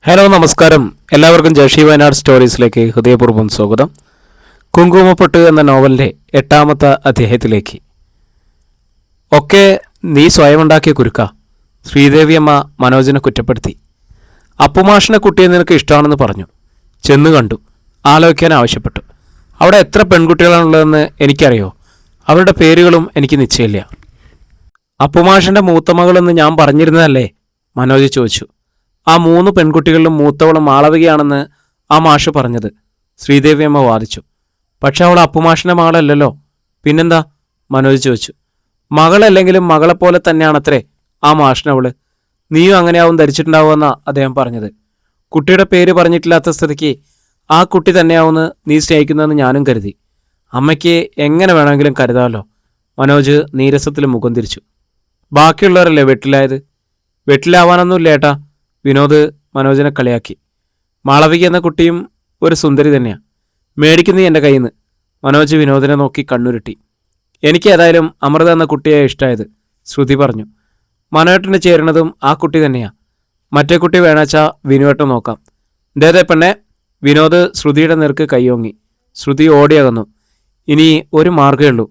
Hello നമസ്കാരം. എല്ലാവർക്കും ജഷി വയനാട് സ്റ്റോറീസിലേക്ക് ഹൃദയപൂർവ്വം സ്വാഗതം. കുങ്കുമപ്പൊട്ട് എന്ന നോവലിൻ്റെ 8ാമത്തെ അധ്യായത്തിലേക്ക്. ഒക്കെ നീ സ്വയം ഉണ്ടാക്കിയ കുരുക്ക. ശ്രീദേവിയമ്മ മനോജിനെ കുറ്റപ്പെടുത്തി. അപ്പുമാഷിനെ കുട്ടിയെ നിനക്ക് ഇഷ്ടമാണെന്ന് പറഞ്ഞു. ചെന്ന് കണ്ടു, ആലോചിക്കാൻ ആവശ്യപ്പെട്ടു. അവിടെ എത്ര പെൺകുട്ടികളാണുള്ളതെന്ന് എനിക്കറിയോ? അവരുടെ പേരുകളും എനിക്ക് നിശ്ചയമില്ല. അപ്പുമാഷിൻ്റെ മൂത്ത മകളെന്ന് ഞാൻ പറഞ്ഞിരുന്നതല്ലേ? മനോജ് ചോദിച്ചു. ആ 3 പെൺകുട്ടികളിലും മൂത്തവളും മാളവികയാണെന്ന് ആ മാഷ് പറഞ്ഞത്, ശ്രീദേവിയമ്മ വാദിച്ചു. പക്ഷെ അവൾ അപ്പുമാഷിൻ്റെ മകളല്ലല്ലോ. പിന്നെന്താ? മനോജ് ചോദിച്ചു. മകളല്ലെങ്കിലും മകളെപ്പോലെ തന്നെയാണത്രേ ആ മാഷിനവള്. നീയും അങ്ങനെയാവും ധരിച്ചിട്ടുണ്ടാവുമെന്നാ അദ്ദേഹം പറഞ്ഞത്. കുട്ടിയുടെ പേര് പറഞ്ഞിട്ടില്ലാത്ത സ്ഥിതിക്ക് ആ കുട്ടി തന്നെയാവുമെന്ന് നീ സ്നേഹിക്കുന്നതെന്ന് ഞാനും കരുതി. അമ്മയ്ക്ക് എങ്ങനെ വേണമെങ്കിലും കരുതാമല്ലോ. മനോജ് നീരസത്തിൽ മുഖം തിരിച്ചു. ബാക്കിയുള്ളവരല്ലേ വെട്ടിലായത്? വെട്ടിലാവാനൊന്നുമില്ല ഏട്ടാ. വിനോദ് മനോജിനെ കളിയാക്കി. മാളവിക എന്ന കുട്ടിയും ഒരു സുന്ദരി തന്നെയാണ്. മേടിക്കുന്നീ എൻ്റെ കയ്യിൽ നിന്ന്. മനോജ് വിനോദിനെ നോക്കി കണ്ണുരുട്ടി. എനിക്ക് ഏതായാലും അമൃത എന്ന കുട്ടിയെ ഇഷ്ടമായത്, ശ്രുതി പറഞ്ഞു. മനോേട്ടന് ചേരുന്നതും ആ കുട്ടി തന്നെയാണ്. മറ്റേ കുട്ടി വേണാച്ചാ വിനുവേട്ടൻ നോക്കാം. ഇതേതേ പെണ്ണെ. വിനോദ് ശ്രുതിയുടെ നേർക്ക് കൈയോങ്ങി. ശ്രുതി ഓടിയകന്നു. ഇനി ഒരു മാർഗ്ഗമേ ഉള്ളൂ.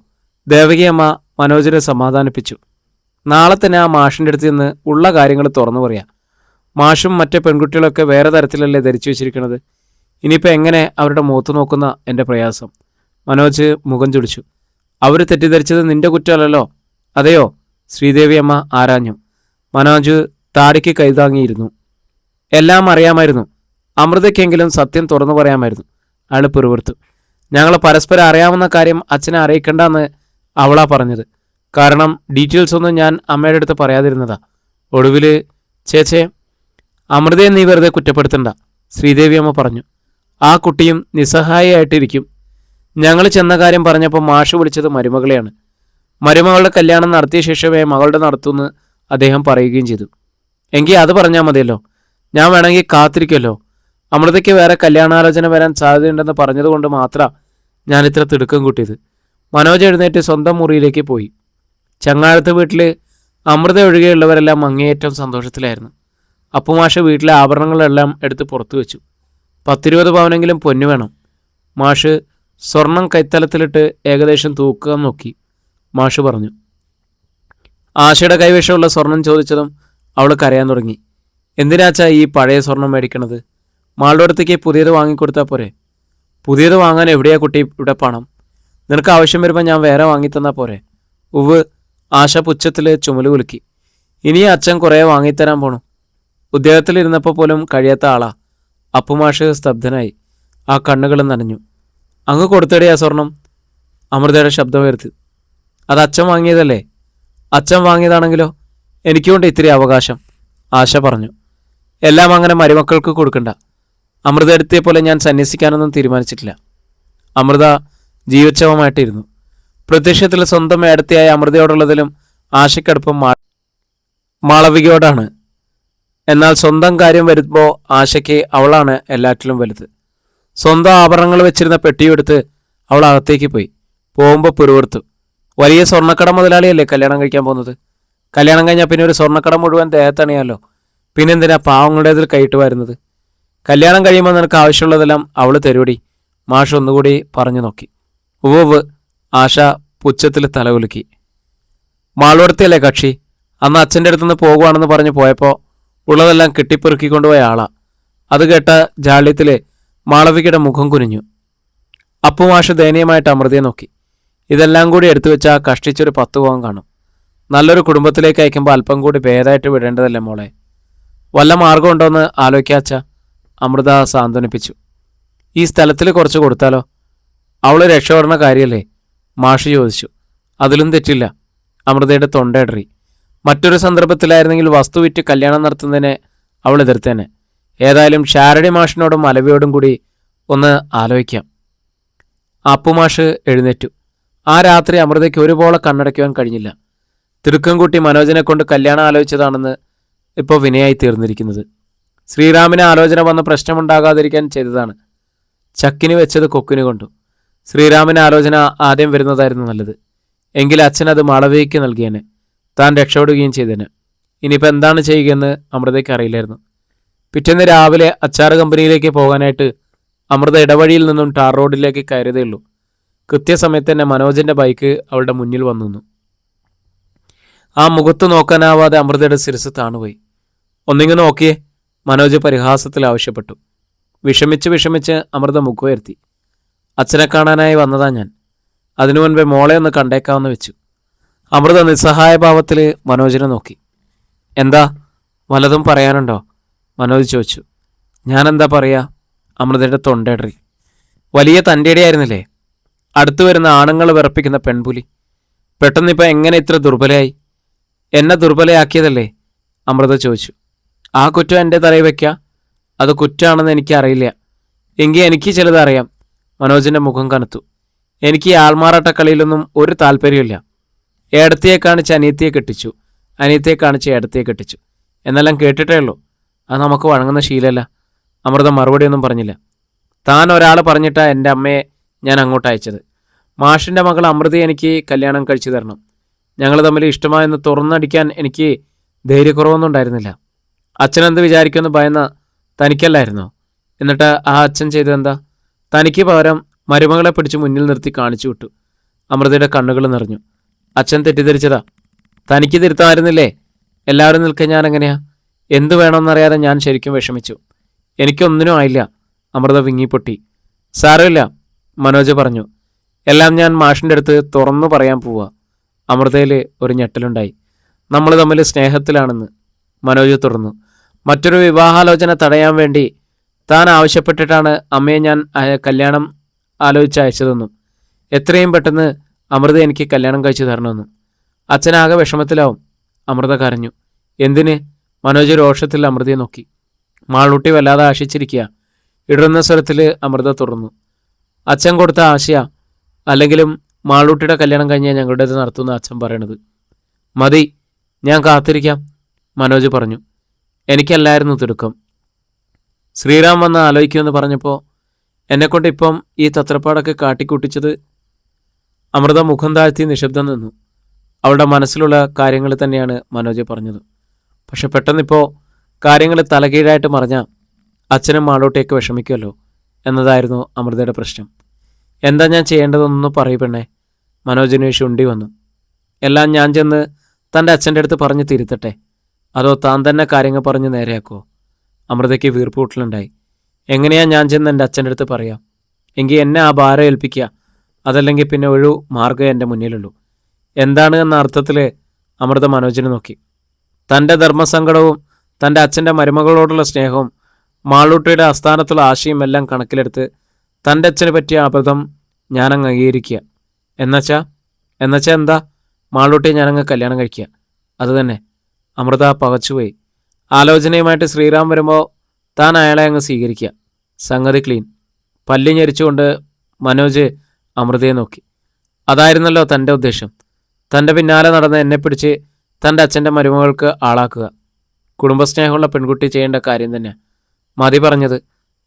ദേവകിയമ്മ മനോജിനെ സമാധാനിപ്പിച്ചു. നാളെ തന്നെ ആ മാഷിൻ്റെ അടുത്ത് നിന്ന് ഉള്ള കാര്യങ്ങൾ തുറന്നു പറയാം. മാഷും മറ്റേ പെൺകുട്ടികളൊക്കെ വേറെ തരത്തിലല്ലേ ധരിച്ചു വെച്ചിരിക്കുന്നത്. ഇനിയിപ്പോൾ എങ്ങനെ അവരുടെ മുഖത്ത് നോക്കുന്ന എൻ്റെ പ്രയാസം. മനോജ് മുഖം ചുടിച്ചു. അവർ തെറ്റിദ്ധരിച്ചത് നിന്റെ കുറ്റമല്ലല്ലോ. അതെയോ? ശ്രീദേവിയമ്മ ആരാഞ്ഞു. മനോജ് താടിക്ക് കൈതാങ്ങിയിരുന്നു. എല്ലാം അറിയാമായിരുന്നു. അമൃതയ്ക്കെങ്കിലും സത്യം തുറന്നു പറയാമായിരുന്നു. അയാൾ പിറുവിറുത്തു. ഞങ്ങൾ പരസ്പരം അറിയാവുന്ന കാര്യം അച്ഛനെ അറിയിക്കണ്ടെന്ന് അവളാ പറഞ്ഞത്. കാരണം ഡീറ്റെയിൽസ് ഒന്നും ഞാൻ അമ്മയുടെ അടുത്ത് പറയാതിരുന്നതാ. ഒടുവിൽ ചേച്ചേ, അമൃതയെ നീ വെറുതെ കുറ്റപ്പെടുത്തണ്ട, ശ്രീദേവിയമ്മ പറഞ്ഞു. ആ കുട്ടിയും നിസ്സഹായമായിട്ടിരിക്കും. ഞങ്ങൾ ചെന്ന കാര്യം പറഞ്ഞപ്പോൾ മാഷ് വിളിച്ചത് മരുമകളെയാണ്. മരുമകളുടെ കല്യാണം നടത്തിയ ശേഷമേ മകളുടെ നടത്തുമെന്ന് അദ്ദേഹം പറയുകയും ചെയ്തു. എങ്കിൽ അത് പറഞ്ഞാൽ മതിയല്ലോ. ഞാൻ വേണമെങ്കിൽ കാത്തിരിക്കുമല്ലോ. അമൃതയ്ക്ക് വേറെ കല്യാണാലോചന വരാൻ സാധ്യതയുണ്ടെന്ന് പറഞ്ഞതുകൊണ്ട് മാത്രമാണ് ഞാൻ ഇത്ര തിടുക്കം കൂട്ടിയത്. മനോജ് എഴുന്നേറ്റ് സ്വന്തം മുറിയിലേക്ക് പോയി. ചങ്ങാഴത്ത് വീട്ടിൽ അമൃത ഒഴികെയുള്ളവരെല്ലാം അങ്ങേയറ്റം സന്തോഷത്തിലായിരുന്നു. അപ്പുമാഷ് വീട്ടിലെ ആഭരണങ്ങളെല്ലാം എടുത്ത് പുറത്തു വെച്ചു. 10-20 പവനെങ്കിലും പൊന്നു വേണം. മാഷ് സ്വർണം കൈത്തലത്തിലിട്ട് ഏകദേശം തൂക്കാൻ നോക്കി. മാഷ് പറഞ്ഞു. ആശയുടെ കൈവശമുള്ള സ്വർണം ചോദിച്ചതും അവൾ കരയാൻ തുടങ്ങി. എന്തിനാച്ചാ ഈ പഴയ സ്വർണം മേടിക്കണത്? മാളുടെ അടുത്തേക്ക് പുതിയത് വാങ്ങിക്കൊടുത്താൽ പോരെ? പുതിയത് വാങ്ങാൻ എവിടെയാ കുട്ടി ഇവിടെ പണം? നിനക്ക് ആവശ്യം വരുമ്പോൾ ഞാൻ വേറെ വാങ്ങിത്തന്നാൽ പോരെ? ഉവ്. ആശ പുച്ഛത്തിൽ ചുമല് കുലുക്കി. ഇനി അച്ഛൻ കുറേ വാങ്ങിത്തരാൻ പോണു. ഉദ്യോഗത്തിലിരുന്നപ്പോൾ പോലും കഴിയാത്ത ആളാ. അപ്പുമാഷ് സ്തബ്ധനായി. ആ കണ്ണുകൾ നനഞ്ഞു. അങ്ങ് കൊടുത്തടേ ആ സ്വർണം? അമൃതയുടെ ശബ്ദം ഉയർത്തി. അത് അച്ഛൻ വാങ്ങിയതല്ലേ? അച്ഛൻ വാങ്ങിയതാണെങ്കിലോ? എനിക്കുകൊണ്ട് ഇത്തിരി അവകാശം, ആശ പറഞ്ഞു. എല്ലാം അങ്ങനെ മരുമക്കൾക്ക് കൊടുക്കണ്ട. അമൃത എടുത്തിയ പോലെ ഞാൻ സന്യസിക്കാനൊന്നും തീരുമാനിച്ചിട്ടില്ല. അമൃത ജീവച്ഛവമായിട്ടിരുന്നു. പ്രത്യക്ഷത്തിൽ സ്വന്തം ഏടത്തിയായ അമൃതയോടുള്ളതിലും ആശയ്ക്കടുപ്പം മാളവികയോടാണ്. എന്നാൽ സ്വന്തം കാര്യം വരുമ്പോൾ ആശയ്ക്ക് അവളാണ് എല്ലാറ്റിലും വലുത്. സ്വന്തം ആഭരണങ്ങൾ വെച്ചിരുന്ന പെട്ടിയെടുത്ത് അവൾ അകത്തേക്ക് പോയി. പോകുമ്പോൾ പിറുവിറുത്തു. വലിയ സ്വർണ്ണക്കട മുതലാളിയല്ലേ കല്യാണം കഴിക്കാൻ പോകുന്നത്? കല്യാണം കഴിഞ്ഞാൽ പിന്നെ ഒരു സ്വർണ്ണക്കട മുഴുവൻ ദേഹത്തണിയാലോ. പിന്നെന്തിനാ പാവങ്ങളുടേതിൽ കൈയിട്ട് വരുന്നത്? കല്യാണം കഴിയുമ്പോൾ നിനക്ക് ആവശ്യമുള്ളതെല്ലാം അവൾ തരുവടി, മാഷ് ഒന്നുകൂടി പറഞ്ഞു നോക്കി. ഉവ്വ്. ആശ പുച്ഛത്തിൽ തലകുലുക്കി. മാളോടത്തിയല്ലേ കക്ഷി? അന്ന് അച്ഛൻ്റെ അടുത്തുനിന്ന് പോകുവാണെന്ന് പറഞ്ഞു പോയപ്പോൾ ഉള്ളതെല്ലാം കെട്ടിപ്പെറുക്കിക്കൊണ്ടുപോയ ആളാ. അത് കേട്ട ജാള്യത്തിൽ മാളവികയുടെ മുഖം കുനിഞ്ഞു. അപ്പുമാഷ് ദയനീയമായിട്ട് അമൃതയെ നോക്കി. ഇതെല്ലാം കൂടി എടുത്തു വെച്ചാൽ കഷ്ടിച്ചൊരു 10 പവൻ കാണും. നല്ലൊരു കുടുംബത്തിലേക്ക് അയക്കുമ്പോൾ അല്പം കൂടി ഭേദമായിട്ട് വിടേണ്ടതല്ലേ മോളെ? വല്ല മാർഗമുണ്ടോയെന്ന് ആലോചിക്കാച്ച, അമൃത സാന്ത്വനിപ്പിച്ചു. ഈ സ്ഥലത്തിൽ കുറച്ച് കൊടുത്താലോ? അവൾ രക്ഷപ്പെടുന്ന കാര്യമല്ലേ? മാഷ് ചോദിച്ചു. അതിലും തെറ്റില്ല. അമൃതയുടെ തൊണ്ടയിടറി. മറ്റൊരു സന്ദർഭത്തിലായിരുന്നെങ്കിൽ വസ്തു വിറ്റ് കല്യാണം നടത്തുന്നതിനെ അവൾ എതിർത്തേനെ. ഏതായാലും ഷാരടി മാഷിനോടും അലവിയോടും കൂടി ഒന്ന് ആലോചിക്കാം. അപ്പുമാഷ് എഴുന്നേറ്റു. ആ രാത്രി അമൃതയ്ക്ക് ഒരുപോലെ കണ്ണടയ്ക്കുവാൻ കഴിഞ്ഞില്ല. തിടുക്കം കൂട്ടി മനോജിനെ കൊണ്ട് കല്യാണം ആലോചിച്ചതാണെന്ന് ഇപ്പോൾ വിനയായി തീർന്നിരിക്കുന്നത്. ശ്രീറാമിന് ആലോചന വന്ന പ്രശ്നമുണ്ടാകാതിരിക്കാൻ ചെയ്തതാണ്. ചക്കിന് വെച്ചത് കൊക്കിന് കൊണ്ടു. ശ്രീറാമിന് ആലോചന ആദ്യം വരുന്നതായിരുന്നു നല്ലത്. എങ്കിൽ അച്ഛനത് മാളവികയ്ക്ക് നൽകിയേനെ. താൻ രക്ഷപ്പെടുകയും ചെയ്തേനെ. ഇനിയിപ്പോൾ എന്താണ് ചെയ്യുകയെന്ന് അമൃതയ്ക്ക് അറിയില്ലായിരുന്നു. പിറ്റേന്ന് രാവിലെ അച്ചാറ് കമ്പനിയിലേക്ക് പോകാനായിട്ട് അമൃത ഇടവഴിയിൽ നിന്നും ടാർ റോഡിലേക്ക് കയറിയതേ ഉള്ളൂ. കൃത്യസമയത്ത് തന്നെ മനോജിൻ്റെ ബൈക്ക് അവളുടെ മുന്നിൽ വന്നു നിന്നു. ആ മുഖത്ത് നോക്കാനാവാതെ അമൃതയുടെ ശിരസ് താണുപോയി. ഒന്നിങ്ങ് നോക്കിയേ, മനോജ് പരിഹാസത്തിൽ ആവശ്യപ്പെട്ടു. വിഷമിച്ച് അമൃത മുഖമുയർത്തി. അച്ഛനെ കാണാനായി വന്നതാ ഞാൻ. അതിനു മുൻപേ മോളെ ഒന്ന് കണ്ടേക്കാമെന്ന് വെച്ചു. അമൃത നിസ്സഹായ ഭാവത്തിൽ മനോജിനെ നോക്കി. എന്താ, വല്ലതും പറയാനുണ്ടോ? മനോജ് ചോദിച്ചു. ഞാനെന്താ പറയാ? അമൃതയുടെ തൊണ്ടയിടറി. വലിയ തൻ്റെടിയായിരുന്നില്ലേ? അടുത്തു വരുന്ന ആണുങ്ങൾ വിറപ്പിക്കുന്ന പെൺപുലി. പെട്ടെന്നിപ്പോൾ എങ്ങനെ ഇത്ര ദുർബലയായി? എന്നെ ദുർബലയാക്കിയതല്ലേ? അമൃത ചോദിച്ചു. ആ കുറ്റം എൻ്റെ തലയിൽ വയ്ക്കുക? അത് കുറ്റമാണെന്ന് എനിക്കറിയില്ല. എങ്കിൽ എനിക്ക് ചിലതറിയാം. മനോജിൻ്റെ മുഖം കനത്തു. എനിക്ക് ഈ ആൾമാറാട്ട കളിയിലൊന്നും ഒരു താല്പര്യമില്ല. ഏടത്തിയെ കാണിച്ച് അനിയത്തിയെ കെട്ടിച്ചു, അനിയത്തിയെ കാണിച്ച് ഏടത്തിയെ കെട്ടിച്ചു എന്നെല്ലാം കേട്ടിട്ടേ ഉള്ളൂ. അത് നമുക്ക് വഴങ്ങുന്ന ശീലമല്ല. അമൃത മറുപടിയൊന്നും പറഞ്ഞില്ല. താൻ ഒരാൾ പറഞ്ഞിട്ടാണ് എൻ്റെ അമ്മയെ ഞാൻ അങ്ങോട്ട് അയച്ചത്. മാഷിൻ്റെ മകൾ അമൃതയെ എനിക്ക് കല്യാണം കഴിച്ചു തരണം. ഞങ്ങൾ തമ്മിൽ ഇഷ്ടമായെന്ന് തുറന്നടിക്കാൻ എനിക്ക് ധൈര്യക്കുറവൊന്നും ഉണ്ടായിരുന്നില്ല. അച്ഛനെന്ത് വിചാരിക്കുമെന്ന് ഭയന്ന തനിക്കല്ലായിരുന്നോ? എന്നിട്ട് ആ അച്ഛൻ ചെയ്തതെന്താ? തനിക്ക് പകരം മരുമകളെ പിടിച്ച് മുന്നിൽ നിർത്തി കാണിച്ചു വിട്ടു. അമൃതയുടെ കണ്ണുകൾ നിറഞ്ഞു. അച്ഛൻ തെറ്റിദ്ധരിച്ചതാ. തനിക്ക് തിരുത്താമായിരുന്നില്ലേ? എല്ലാവരും നിൽക്കാൻ ഞാൻ എങ്ങനെയാ? എന്തു വേണമെന്നറിയാതെ ഞാൻ ശരിക്കും വിഷമിച്ചു. എനിക്കൊന്നിനും ആയില്ല. അമൃത വിങ്ങിപ്പൊട്ടി. സാരമില്ല, മനോജ് പറഞ്ഞു. എല്ലാം ഞാൻ മാഷിൻ്റെ അടുത്ത് തുറന്നു പറയാൻ പോവാ. അമൃതയിൽ ഒരു ഞെട്ടലുണ്ടായി. നമ്മൾ തമ്മിൽ സ്നേഹത്തിലാണെന്ന് മനോജ് തുടർന്നു. മറ്റൊരു വിവാഹാലോചന തടയാൻ വേണ്ടി താൻ ആവശ്യപ്പെട്ടിട്ടാണ് അമ്മയെ ഞാൻ കല്യാണം ആലോചിച്ച് അയച്ചതെന്നും എത്രയും പെട്ടെന്ന് അമൃത എനിക്ക് കല്യാണം കഴിച്ചു തരണമെന്നും. അച്ഛനാകെ വിഷമത്തിലാവും. അമൃത കരഞ്ഞു. എന്തിന്? മനോജ് രോഷത്തിൽ അമൃതയെ നോക്കി. മാളൂട്ടി വല്ലാതെ ആശിച്ചിരിക്കുക. ഇടറുന്ന സ്വരത്തിൽ അമൃത തുറന്നു. അച്ഛൻ കൊടുത്ത ആശയ, അല്ലെങ്കിലും മാളൂട്ടിയുടെ കല്യാണം കഴിഞ്ഞാൽ ഞങ്ങളുടേത് നടത്തുന്ന അച്ഛൻ പറയണത്. മതി, ഞാൻ കാത്തിരിക്കാം, മനോജ് പറഞ്ഞു. എനിക്കല്ലായിരുന്നു തിടുക്കം. ശ്രീറാം വന്ന് ആലോചിക്കുമെന്ന് പറഞ്ഞപ്പോൾ എന്നെക്കൊണ്ട് ഇപ്പം ഈ തത്രപ്പാടൊക്കെ കാട്ടിക്കൂട്ടിച്ചത്. അമൃത മുഖം താഴ്ത്തി നിശബ്ദം നിന്നു. അവളുടെ മനസ്സിലുള്ള കാര്യങ്ങൾ തന്നെയാണ് മനോജ് പറഞ്ഞത്. പക്ഷെ പെട്ടെന്നിപ്പോൾ കാര്യങ്ങൾ തലകീഴായിട്ട് മറിഞ്ഞാൽ അച്ഛനും മാളൂട്ടിയൊക്കെ വിഷമിക്കുമല്ലോ എന്നതായിരുന്നു അമൃതയുടെ പ്രശ്നം. എന്താ ഞാൻ ചെയ്യേണ്ടതെന്നൊന്ന് പറയൂ പെണ്ണേ. മനോജിന് ശുണ്ടി വന്നു. എല്ലാം ഞാൻ ചെന്ന് തൻ്റെ അച്ഛൻ്റെ അടുത്ത് പറഞ്ഞ് തിരുത്തട്ടെ, അതോ താൻ തന്നെ കാര്യങ്ങൾ പറഞ്ഞ് നേരെയാക്കുമോ? അമൃതയ്ക്ക് വീർപ്പൂട്ടലുണ്ടായി. എങ്ങനെയാ ഞാൻ ചെന്ന് എൻ്റെ അച്ഛൻ്റെ അടുത്ത് പറയാം? എങ്കിൽ എന്നെ ആ ഭാരം ഏൽപ്പിക്കുക, അതല്ലെങ്കിൽ പിന്നെ ഒരു മാർഗ്ഗം എൻ്റെ മുന്നിലുള്ളൂ. എന്താണ് എന്ന അർത്ഥത്തിൽ അമൃത മനോജിനെ നോക്കി. തൻ്റെ ധർമ്മസങ്കടവും തൻ്റെ അച്ഛൻ്റെ മരുമകളോടുള്ള സ്നേഹവും മാളൂട്ടിയുടെ ആസ്ഥാനത്തുള്ള ആശയം എല്ലാം കണക്കിലെടുത്ത് തൻ്റെ അച്ഛന് പറ്റിയ അബദ്ധം ഞാനങ്ങ് അംഗീകരിക്കുക. എന്നുവെച്ചാൽ എന്താ? മാളൂട്ടിയെ ഞാനങ്ങ് കല്യാണം കഴിക്കുക, അതുതന്നെ. അമൃത പകച്ചുപോയി. ആലോചനയുമായിട്ട് ശ്രീറാം വരുമ്പോൾ താൻ അയാളെ അങ്ങ് സ്വീകരിക്കുക. സംഗതി ക്ലീൻ. പല്ലി ഞെരിച്ചുകൊണ്ട് മനോജ് അമൃതയെ നോക്കി. അതായിരുന്നല്ലോ തൻ്റെ ഉദ്ദേശം. തൻ്റെ പിന്നാലെ നടന്ന് എന്നെ പിടിച്ച് തൻ്റെ അച്ഛൻ്റെ മരുമകൾക്ക് ആളാക്കുക. കുടുംബസ്നേഹമുള്ള പെൺകുട്ടി ചെയ്യേണ്ട കാര്യം തന്നെ. മതി പറഞ്ഞത്.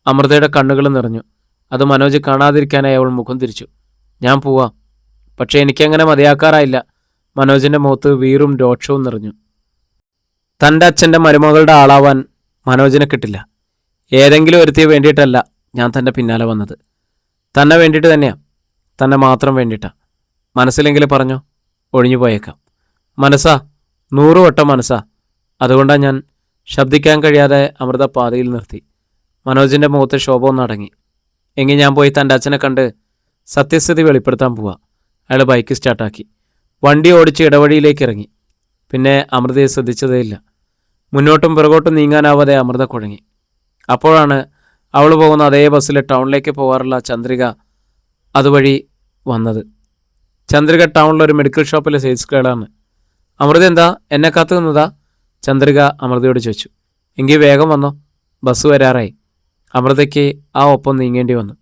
അമൃതയുടെ കണ്ണുകൾ നിറഞ്ഞു. അത് മനോജ് കാണാതിരിക്കാനായി അവൾ മുഖം തിരിച്ചു. ഞാൻ പോവാം. പക്ഷേ എനിക്കങ്ങനെ മതിയാക്കാറായില്ല. മനോജിൻ്റെ മുഖത്ത് വീറും രോക്ഷവും നിറഞ്ഞു. തൻ്റെ അച്ഛൻ്റെ മരുമകളുടെ ആളാവാൻ മനോജിനെ കിട്ടില്ല. ഏതെങ്കിലും ഒരുത്തിയെ വേണ്ടിയിട്ടല്ല ഞാൻ തൻ്റെ പിന്നാലെ വന്നത്. തന്നെ വേണ്ടിയിട്ട് തന്നെയാണ്. തന്നെ മാത്രം വേണ്ടിയിട്ടാണ്. മനസ്സിലെങ്കിലും പറഞ്ഞോ, ഒഴിഞ്ഞു പോയേക്കാം. മനസ്സാ, 100 വട്ടം മനസ്സാ. അതുകൊണ്ടാണ് ഞാൻ. ശബ്ദിക്കാൻ കഴിയാതെ അമൃത പാതയിൽ നിർത്തി. മനോജിൻ്റെ മുഖത്ത് ശോഭ ഒന്നടങ്ങി. എങ്കിൽ ഞാൻ പോയി തൻ്റെ അച്ഛനെ കണ്ട് സത്യസ്ഥിതി വെളിപ്പെടുത്താൻ പോവാ. അയാൾ ബൈക്ക് സ്റ്റാർട്ടാക്കി വണ്ടി ഓടിച്ച് ഇടവഴിയിലേക്ക് ഇറങ്ങി. പിന്നെ അമൃതയെ ശ്രദ്ധിച്ചതേയില്ല. മുന്നോട്ടും പിറകോട്ടും നീങ്ങാനാവാതെ അമൃത കുഴങ്ങി. അപ്പോഴാണ് അവൾ പോകുന്ന അതേ ബസ്സിൽ ടൗണിലേക്ക് പോകാറുള്ള ചന്ദ്രിക അതുവഴി വന്നത്. ചന്ദ്രിക ടൗണിലൊരു മെഡിക്കൽ ഷോപ്പിലെ സെയിൽസ് ഗേളാണ്. അമൃത എന്താ എന്നെ കാത്തു നിന്നതാ? ചന്ദ്രിക അമൃതയോട് ചോദിച്ചു. എങ്കിൽ വേഗം വന്നോ, ബസ് വരാറായി. അമൃതയ്ക്ക് ആ ഒപ്പം നീങ്ങേണ്ടി വന്നു.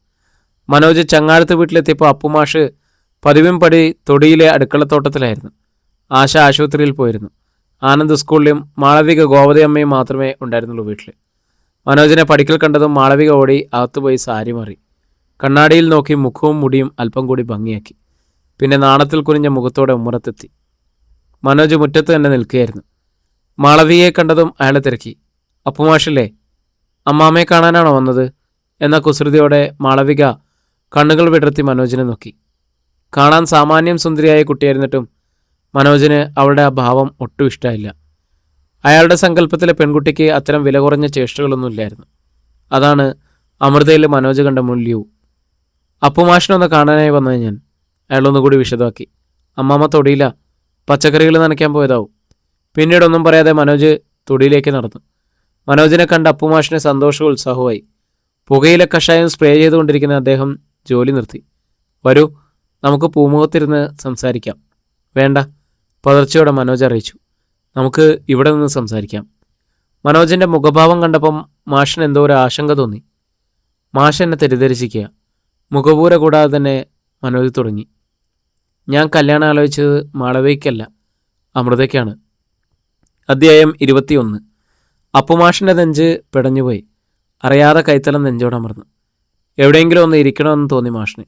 മനോജ് ചങ്ങാഴത്ത് വീട്ടിലെത്തിയപ്പോൾ അപ്പുമാഷ് പതിവും പടി തൊടിയിലെ അടുക്കളത്തോട്ടത്തിലായിരുന്നു. ആശ ആശുപത്രിയിൽ പോയിരുന്നു. ആനന്ദ് സ്കൂളിലും മാളവിക ഗോവതയമ്മയും മാത്രമേ ഉണ്ടായിരുന്നുള്ളൂ വീട്ടിൽ. മനോജിനെ പഠിക്കൽ കണ്ടതും മാളവിക ഓടി അകത്തുപോയി സാരി മാറി. കണ്ണാടിയിൽ നോക്കി മുഖവും മുടിയും അല്പം കൂടി ഭംഗിയാക്കി. പിന്നെ നാണത്തിൽ കുനിഞ്ഞ മുഖത്തോടെ ഉമ്മറത്തെത്തി. മനോജ് മുറ്റത്ത് തന്നെ നിൽക്കുകയായിരുന്നു. മാളവികയെ കണ്ടതും അയാളെ തിരക്കി. അപ്പുമാഷില്ലേ? അമ്മാമ്മയെ കാണാനാണോ വന്നത് എന്ന കുസൃതിയോടെ മാളവിക കണ്ണുകൾ വിടർത്തി മനോജിനെ നോക്കി. കാണാൻ സാമാന്യം സുന്ദരിയായ കുട്ടിയായിരുന്നിട്ടും മനോജിന് അവളുടെ ആ ഭാവം ഒട്ടും ഇഷ്ടമായില്ല. അയാളുടെ സങ്കല്പത്തിലെ പെൺകുട്ടിക്ക് അത്തരം വില കുറഞ്ഞ ചേഷ്ടകളൊന്നുമില്ലായിരുന്നു. അതാണ് അമൃതയിൽ മനോജ് കണ്ട മൂല്യവും. അപ്പുമാഷിനൊന്ന് കാണാനായി വന്നത് ഞാൻ, അയാളൊന്നുകൂടി വിശദമാക്കി. അമ്മാമ്മ തൊടിയില്ല, പച്ചക്കറികൾ നനയ്ക്കാൻ പോയതാവും. പിന്നീടൊന്നും പറയാതെ മനോജ് തൊടിയിലേക്ക് നടന്നു. മനോജിനെ കണ്ട അപ്പുമാഷിന് സന്തോഷവും ഉത്സാഹവുമായി. പുകയില കഷായം സ്പ്രേ ചെയ്തുകൊണ്ടിരിക്കുന്ന അദ്ദേഹം ജോലി നിർത്തി. വരൂ, നമുക്ക് പൂമുഖത്തിരുന്ന് സംസാരിക്കാം. വേണ്ട, പതർച്ചയോടെ മനോജ് അറിയിച്ചു. നമുക്ക് ഇവിടെ നിന്ന് സംസാരിക്കാം. മനോജിൻ്റെ മുഖഭാവം കണ്ടപ്പം മാഷിന് എന്തോ ഒരു ആശങ്ക തോന്നി. മാഷ് എന്നെ തെറ്റിദ്ധരിച്ചിരിക്കുക. മുഖപൂര കൂടാതെ തന്നെ മനോജ് തുടങ്ങി. ഞാൻ കല്യാണം ആലോചിച്ചത് മാളവികയ്ക്കല്ല, അമൃതയ്ക്കാണ്. അധ്യായം 21. അപ്പുമാഷിൻ്റെ നെഞ്ച് പിടഞ്ഞുപോയി. അറിയാതെ കൈത്തലം നെഞ്ചോടമർന്നു. എവിടെയെങ്കിലും ഒന്ന് ഇരിക്കണമെന്ന് തോന്നി മാഷിന്.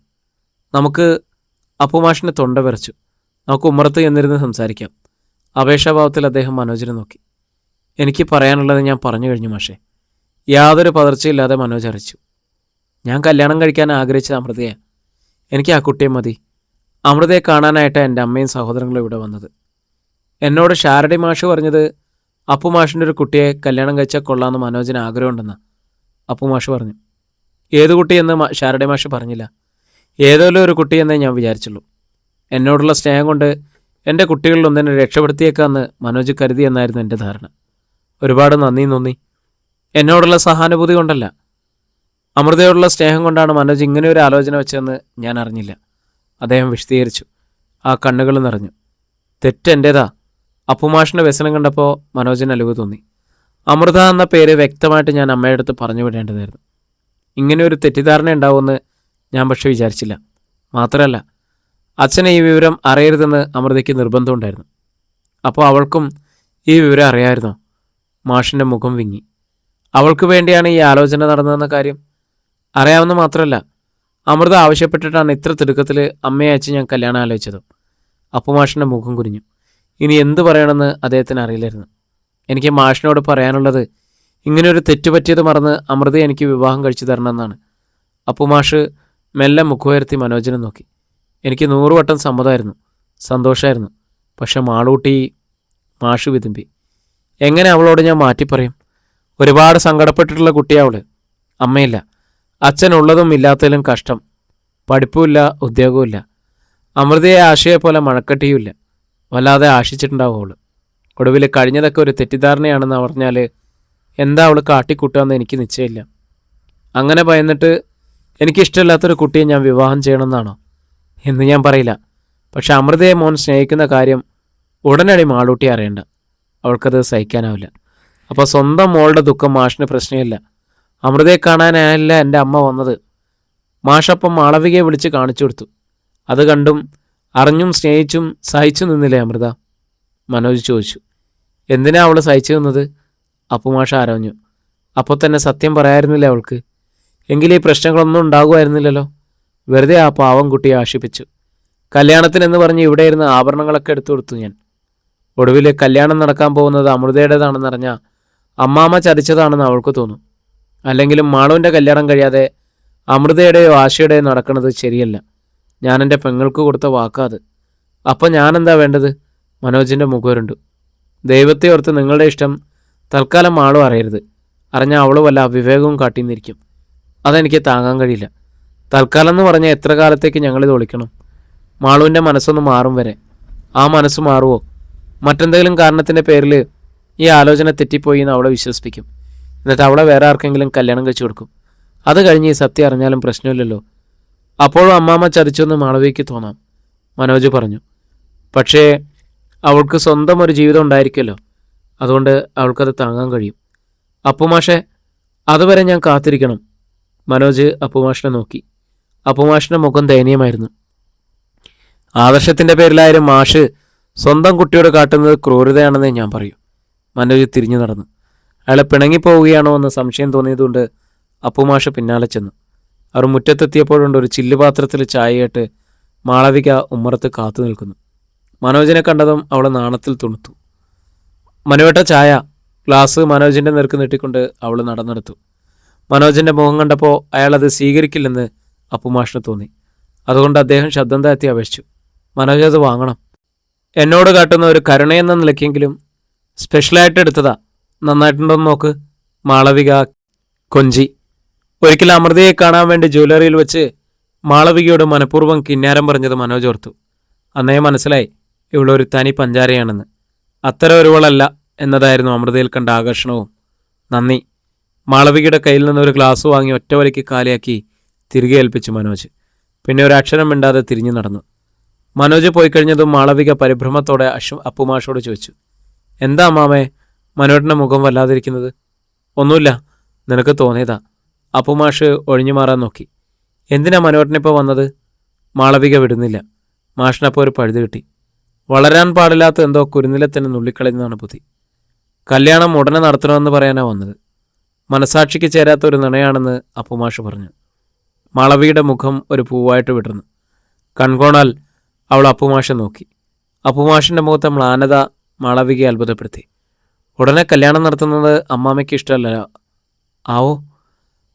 അപ്പുമാഷിൻ്റെ തൊണ്ട വിറച്ചു. നമുക്ക് ഉമ്മറത്ത് ചെന്നിരുന്ന് സംസാരിക്കാം. അപേക്ഷാഭാവത്തിൽ അദ്ദേഹം മനോജിനെ നോക്കി. എനിക്ക് പറയാനുള്ളത് ഞാൻ പറഞ്ഞു കഴിഞ്ഞു മാഷേ. യാതൊരു പതർച്ചയില്ലാതെ മനോജ് അറിയിച്ചു. ഞാൻ കല്യാണം കഴിക്കാൻ ആഗ്രഹിച്ചത് അമൃതയെ. എനിക്ക് ആ കുട്ടിയെ മതി. അമൃതയെ കാണാനായിട്ട് എൻ്റെ അമ്മയും സഹോദരങ്ങളും ഇവിടെ വന്നത്. എന്നോട് ഷാരടി മാഷ് പറഞ്ഞത് അപ്പുമാഷിൻ്റെ ഒരു കുട്ടിയെ കല്യാണം കഴിച്ചാൽ കൊള്ളാമെന്ന് മനോജിന് ആഗ്രഹമുണ്ടെന്ന് അപ്പുമാഷ് പറഞ്ഞു. ഏത് കുട്ടിയെന്ന് ഷാരടി മാഷ് പറഞ്ഞില്ല. ഏതോലും ഒരു കുട്ടിയെന്നേ ഞാൻ വിചാരിച്ചുള്ളൂ. എന്നോടുള്ള സ്നേഹം കൊണ്ട് എൻ്റെ കുട്ടികളിലൊന്നിനെ രക്ഷപ്പെടുത്തിയേക്കാമെന്ന് മനോജ് കരുതി എന്നായിരുന്നു എൻ്റെ ധാരണ. ഒരുപാട് നന്ദി. എന്നോടുള്ള സഹാനുഭൂതി കൊണ്ടല്ല, അമൃതയോടുള്ള സ്നേഹം കൊണ്ടാണ് മനോജ് ഇങ്ങനെ ഒരു ആലോചന വെച്ചതെന്ന് ഞാൻ അറിഞ്ഞില്ല. അദ്ദേഹം വിശദീകരിച്ചു. ആ കണ്ണുകൾ നിറഞ്ഞു. തെറ്റെൻ്റേതാ. അപ്പുമാഷിൻ്റെ വ്യസനം കണ്ടപ്പോൾ മനോജിന് അലിവ് തോന്നി. അമൃത എന്ന പേര് വ്യക്തമായിട്ട് ഞാൻ അമ്മയുടെ അടുത്ത് പറഞ്ഞു വിടേണ്ടതായിരുന്നു. ഇങ്ങനെ ഒരു തെറ്റിദ്ധാരണ ഉണ്ടാവുമെന്ന് ഞാൻ പക്ഷെ വിചാരിച്ചില്ല. മാത്രമല്ല, അച്ഛനെ ഈ വിവരം അറിയരുതെന്ന് അമൃതയ്ക്ക് നിർബന്ധമുണ്ടായിരുന്നു. അപ്പോൾ അവൾക്കും ഈ വിവരം അറിയാമായിരുന്നോ? മാഷിൻ്റെ മുഖം വിങ്ങി. അവൾക്ക് വേണ്ടിയാണ് ഈ ആലോചന നടന്നതെന്ന കാര്യം അറിയാമെന്ന് മാത്രമല്ല, അമൃത ആവശ്യപ്പെട്ടിട്ടാണ് ഇത്ര തിടുക്കത്തിൽ അമ്മയെ അയച്ച് ഞാൻ കല്യാണം ആലോചിച്ചതും. അപ്പുമാഷിൻ്റെ മുഖം കുനിഞ്ഞു. ഇനി എന്ത് പറയണമെന്ന് അദ്ദേഹത്തിന് അറിയില്ലായിരുന്നു. എനിക്ക് മാഷിനോട് പറയാനുള്ളത്, ഇങ്ങനെയൊരു തെറ്റുപറ്റിയത് മറന്ന് അമൃതയെ എനിക്ക് വിവാഹം കഴിച്ചു തരണമെന്നാണ്. അപ്പുമാഷ് മെല്ലെ മുഖമുയർത്തി മനോജിനെ നോക്കി. എനിക്ക് 100 വട്ടം സമ്മതമായിരുന്നു, സന്തോഷമായിരുന്നു. പക്ഷെ മാളൂട്ടി. മാഷ് വിതുമ്പി. എങ്ങനെ അവളോട് ഞാൻ മാറ്റിപ്പറയും? ഒരുപാട് സങ്കടപ്പെട്ടിട്ടുള്ള കുട്ടിയാവള്. അമ്മയില്ല, അച്ഛനുള്ളതും ഇല്ലാത്തതിലും കഷ്ടം. പഠിപ്പുമില്ല, ഉദ്യോഗവുമില്ല. അമൃതയെ ആശയെപ്പോലെ മഴക്കട്ടിയുമില്ല. വല്ലാതെ ആശിച്ചിട്ടുണ്ടാവും അവള്. ഒടുവിൽ കഴിഞ്ഞതൊക്കെ ഒരു തെറ്റിദ്ധാരണയാണെന്ന് പറഞ്ഞാൽ എന്താ അവൾ കാട്ടിക്കൂട്ടുകയെന്ന് എനിക്ക് നിശ്ചയമില്ല. അങ്ങനെ ഭയന്നിട്ട് എനിക്കിഷ്ടമില്ലാത്തൊരു കുട്ടിയെ ഞാൻ വിവാഹം ചെയ്യണമെന്നാണോ എന്ന് ഞാൻ പറയില്ല. പക്ഷെ അമൃതയെ മോൻ സ്നേഹിക്കുന്ന കാര്യം ഉടനടി മാളൂട്ടി അറിയണ്ട. അവൾക്കത് സഹിക്കാനാവില്ല. അപ്പോൾ സ്വന്തം മോളുടെ ദുഃഖം മാഷിന് പ്രശ്നമില്ല. അമൃതയെ കാണാനായല്ല എൻ്റെ അമ്മ വന്നത്. മാഷപ്പം മാളവികയെ വിളിച്ച് കാണിച്ചു കൊടുത്തു. അത് കണ്ടും അറിഞ്ഞും സ്നേഹിച്ചും സഹിച്ചു നിന്നില്ലേ അമൃത? മനോജ് ചോദിച്ചു. എന്തിനാ അവൾ സഹിച്ചു നിന്നത്? അപ്പുമാഷ ആരോഞ്ഞു. അപ്പോൾ തന്നെ സത്യം പറയായിരുന്നില്ലേ അവൾക്ക്? എങ്കിൽ ഈ പ്രശ്നങ്ങളൊന്നും ഉണ്ടാകുമായിരുന്നില്ലല്ലോ. വെറുതെ ആ പാവം കുട്ടിയെ ആശിപ്പിച്ചു. കല്യാണത്തിനെന്ന് പറഞ്ഞ് ഇവിടെ ഇരുന്ന് ആഭരണങ്ങളൊക്കെ എടുത്തു കൊടുത്തു ഞാൻ. ഒടുവിൽ കല്യാണം നടക്കാൻ പോകുന്നത് അമൃതയുടേതാണെന്നറിഞ്ഞാൽ അമ്മാമ്മ ചതിച്ചതാണെന്ന് അവൾക്ക് തോന്നും. അല്ലെങ്കിലും മാളുവിൻ്റെ കല്യാണം കഴിയാതെ അമൃതയുടെയോ ആശയുടെയോ നടക്കുന്നത് ശരിയല്ല. ഞാൻ എൻ്റെ പെങ്ങൾക്ക് കൊടുത്ത വാക്കാത്. അപ്പം ഞാനെന്താ വേണ്ടത്? മനോജിൻ്റെ മുഖമുരുണ്ടു. ദൈവത്തെ ഓർത്ത് നിങ്ങളുടെ ഇഷ്ടം തൽക്കാലം മാളും അറിയരുത്. അറിഞ്ഞാൽ അവൾ വല്ല അവിവേകവും കാട്ടിന്നിരിക്കും. അതെനിക്ക് താങ്ങാൻ കഴിയില്ല. തൽക്കാലം എന്ന് പറഞ്ഞാൽ എത്ര കാലത്തേക്ക് ഞങ്ങളിത് ഒളിക്കണം? മാളുവിൻ്റെ മനസ്സൊന്ന് മാറും വരെ. ആ മനസ്സ് മാറുമോ? മറ്റെന്തെങ്കിലും കാരണത്തിൻ്റെ പേരിൽ ഈ ആലോചന തെറ്റിപ്പോയി എന്ന് അവളെ വിശ്വസിപ്പിക്കും. എന്നിട്ട് അവളെ വേറെ ആർക്കെങ്കിലും കല്യാണം കഴിച്ചു കൊടുക്കും. അത് കഴിഞ്ഞ് ഈ സത്യം അറിഞ്ഞാലും പ്രശ്നമില്ലല്ലോ. അപ്പോഴും അമ്മാമ്മ ചതിച്ചെന്ന് മാളവികയ്ക്ക് തോന്നാം, മനോജ് പറഞ്ഞു. പക്ഷേ അവൾക്ക് സ്വന്തം ഒരു ജീവിതം ഉണ്ടായിരിക്കുമല്ലോ. അതുകൊണ്ട് അവൾക്കത് താങ്ങാൻ കഴിയും. അപ്പുമാഷെ, അതുവരെ ഞാൻ കാത്തിരിക്കണം. മനോജ് അപ്പുമാഷിനെ നോക്കി. അപ്പുമാഷിൻ്റെ മുഖം ദയനീയമായിരുന്നു. ആദർശത്തിൻ്റെ പേരിലായാലും മാഷ് സ്വന്തം കുട്ടിയോട് കാട്ടുന്നത് ക്രൂരതയാണെന്നേ ഞാൻ പറയൂ. മനോജ് തിരിഞ്ഞു നടന്നു. അയാളെ പിണങ്ങിപ്പോവുകയാണോ എന്ന് സംശയം തോന്നിയതുകൊണ്ട് അപ്പുമാഷ് പിന്നാലെ ചെന്നു. അവർ മുറ്റത്തെത്തിയപ്പോഴുണ്ട് ഒരു ചില്ലുപാത്രത്തിൽ ചായയായിട്ട് മാളവിക ഉമ്മറത്ത് കാത്തു നിൽക്കുന്നു. മനോജിനെ കണ്ടതും അവൾ നാണത്തിൽ തുണുത്തു. മനുവേട്ട ചായ. ഗ്ലാസ് മനോജിൻ്റെ നേർക്ക് നീട്ടിക്കൊണ്ട് അവൾ നടന്നെടുത്തു. മനോജിൻ്റെ മുഖം കണ്ടപ്പോൾ അയാൾ അത് സ്വീകരിക്കില്ലെന്ന് അപ്പുമാഷിന് തോന്നി. അതുകൊണ്ട് അദ്ദേഹം ശബ്ദം താഴ്ത്തി അപേക്ഷിച്ചു, മനോജ് അത് വാങ്ങണം. എന്നോട് കാട്ടുന്ന ഒരു കരുണയെന്ന നിലയ്ക്കെങ്കിലും സ്പെഷ്യലായിട്ട് എടുത്തതാ, നന്നായിട്ടുണ്ടോന്ന് നോക്ക്. മാളവിക കൊഞ്ചി. ഒരിക്കൽ അമൃതയെ കാണാൻ വേണ്ടി ജ്വല്ലറിയിൽ വെച്ച് മാളവികയോട് മനഃപൂർവ്വം കിന്നാരം പറഞ്ഞത് മനോജ് ഓർത്തു. അന്നേ മനസ്സിലായി ഇവളൊരു തനി പഞ്ചാരയാണെന്ന്. അത്തരം ഒരുവളല്ല എന്നതായിരുന്നു അമൃതയിൽ കണ്ട ആകർഷണവും. നന്ദി. മാളവികയുടെ കയ്യിൽ നിന്നൊരു ഗ്ലാസ് വാങ്ങി ഒറ്റ വലിക്ക് കാലിയാക്കി തിരികെ ഏൽപ്പിച്ചു മനോജ്. പിന്നെ ഒരു അക്ഷരം മിണ്ടാതെ തിരിഞ്ഞു നടന്നു. മനോജ് പോയി കഴിഞ്ഞതും മാളവിക പരിഭ്രമത്തോടെ അപ്പുമാഷോട് ചോദിച്ചു, എന്താ അമ്മാമേ മനോജിൻ്റെ മുഖം വല്ലാതിരിക്കുന്നത്? ഒന്നുമില്ല, നിനക്ക് തോന്നിയതാ. അപ്പുമാഷ് ഒഴിഞ്ഞു മാറാൻ നോക്കി. എന്തിനാ മനോജിനിപ്പോൾ വന്നത്? മാളവിക വിടുന്നില്ല. മാഷിനപ്പോൾ ഒരു പഴുത് കിട്ടി. വളരാൻ പാടില്ലാത്ത എന്തോ കുരുന്നിലത്തിന് നുള്ളിക്കളയുന്നതാണ് ബുദ്ധി. കല്യാണം ഉടനെ നടത്തണമെന്ന് പറയാനാണ് വന്നത്. മനസാക്ഷിക്ക് ചേരാത്ത ഒരു നുണയാണെന്ന് അപ്പുമാഷ് പറഞ്ഞു. മാളവിയുടെ മുഖം ഒരു പൂവായിട്ട് വിടർന്നു. കൺകോണാൽ അവൾ അപ്പുമാഷെ നോക്കി. അപ്പുമാഷിൻ്റെ മുഖത്തെ മ്ലാനത മാളവികയെ അത്ഭുതപ്പെടുത്തി. ഉടനെ കല്യാണം നടത്തുന്നത് അമ്മാമ്മയ്ക്ക് ഇഷ്ടമല്ല ആവോ?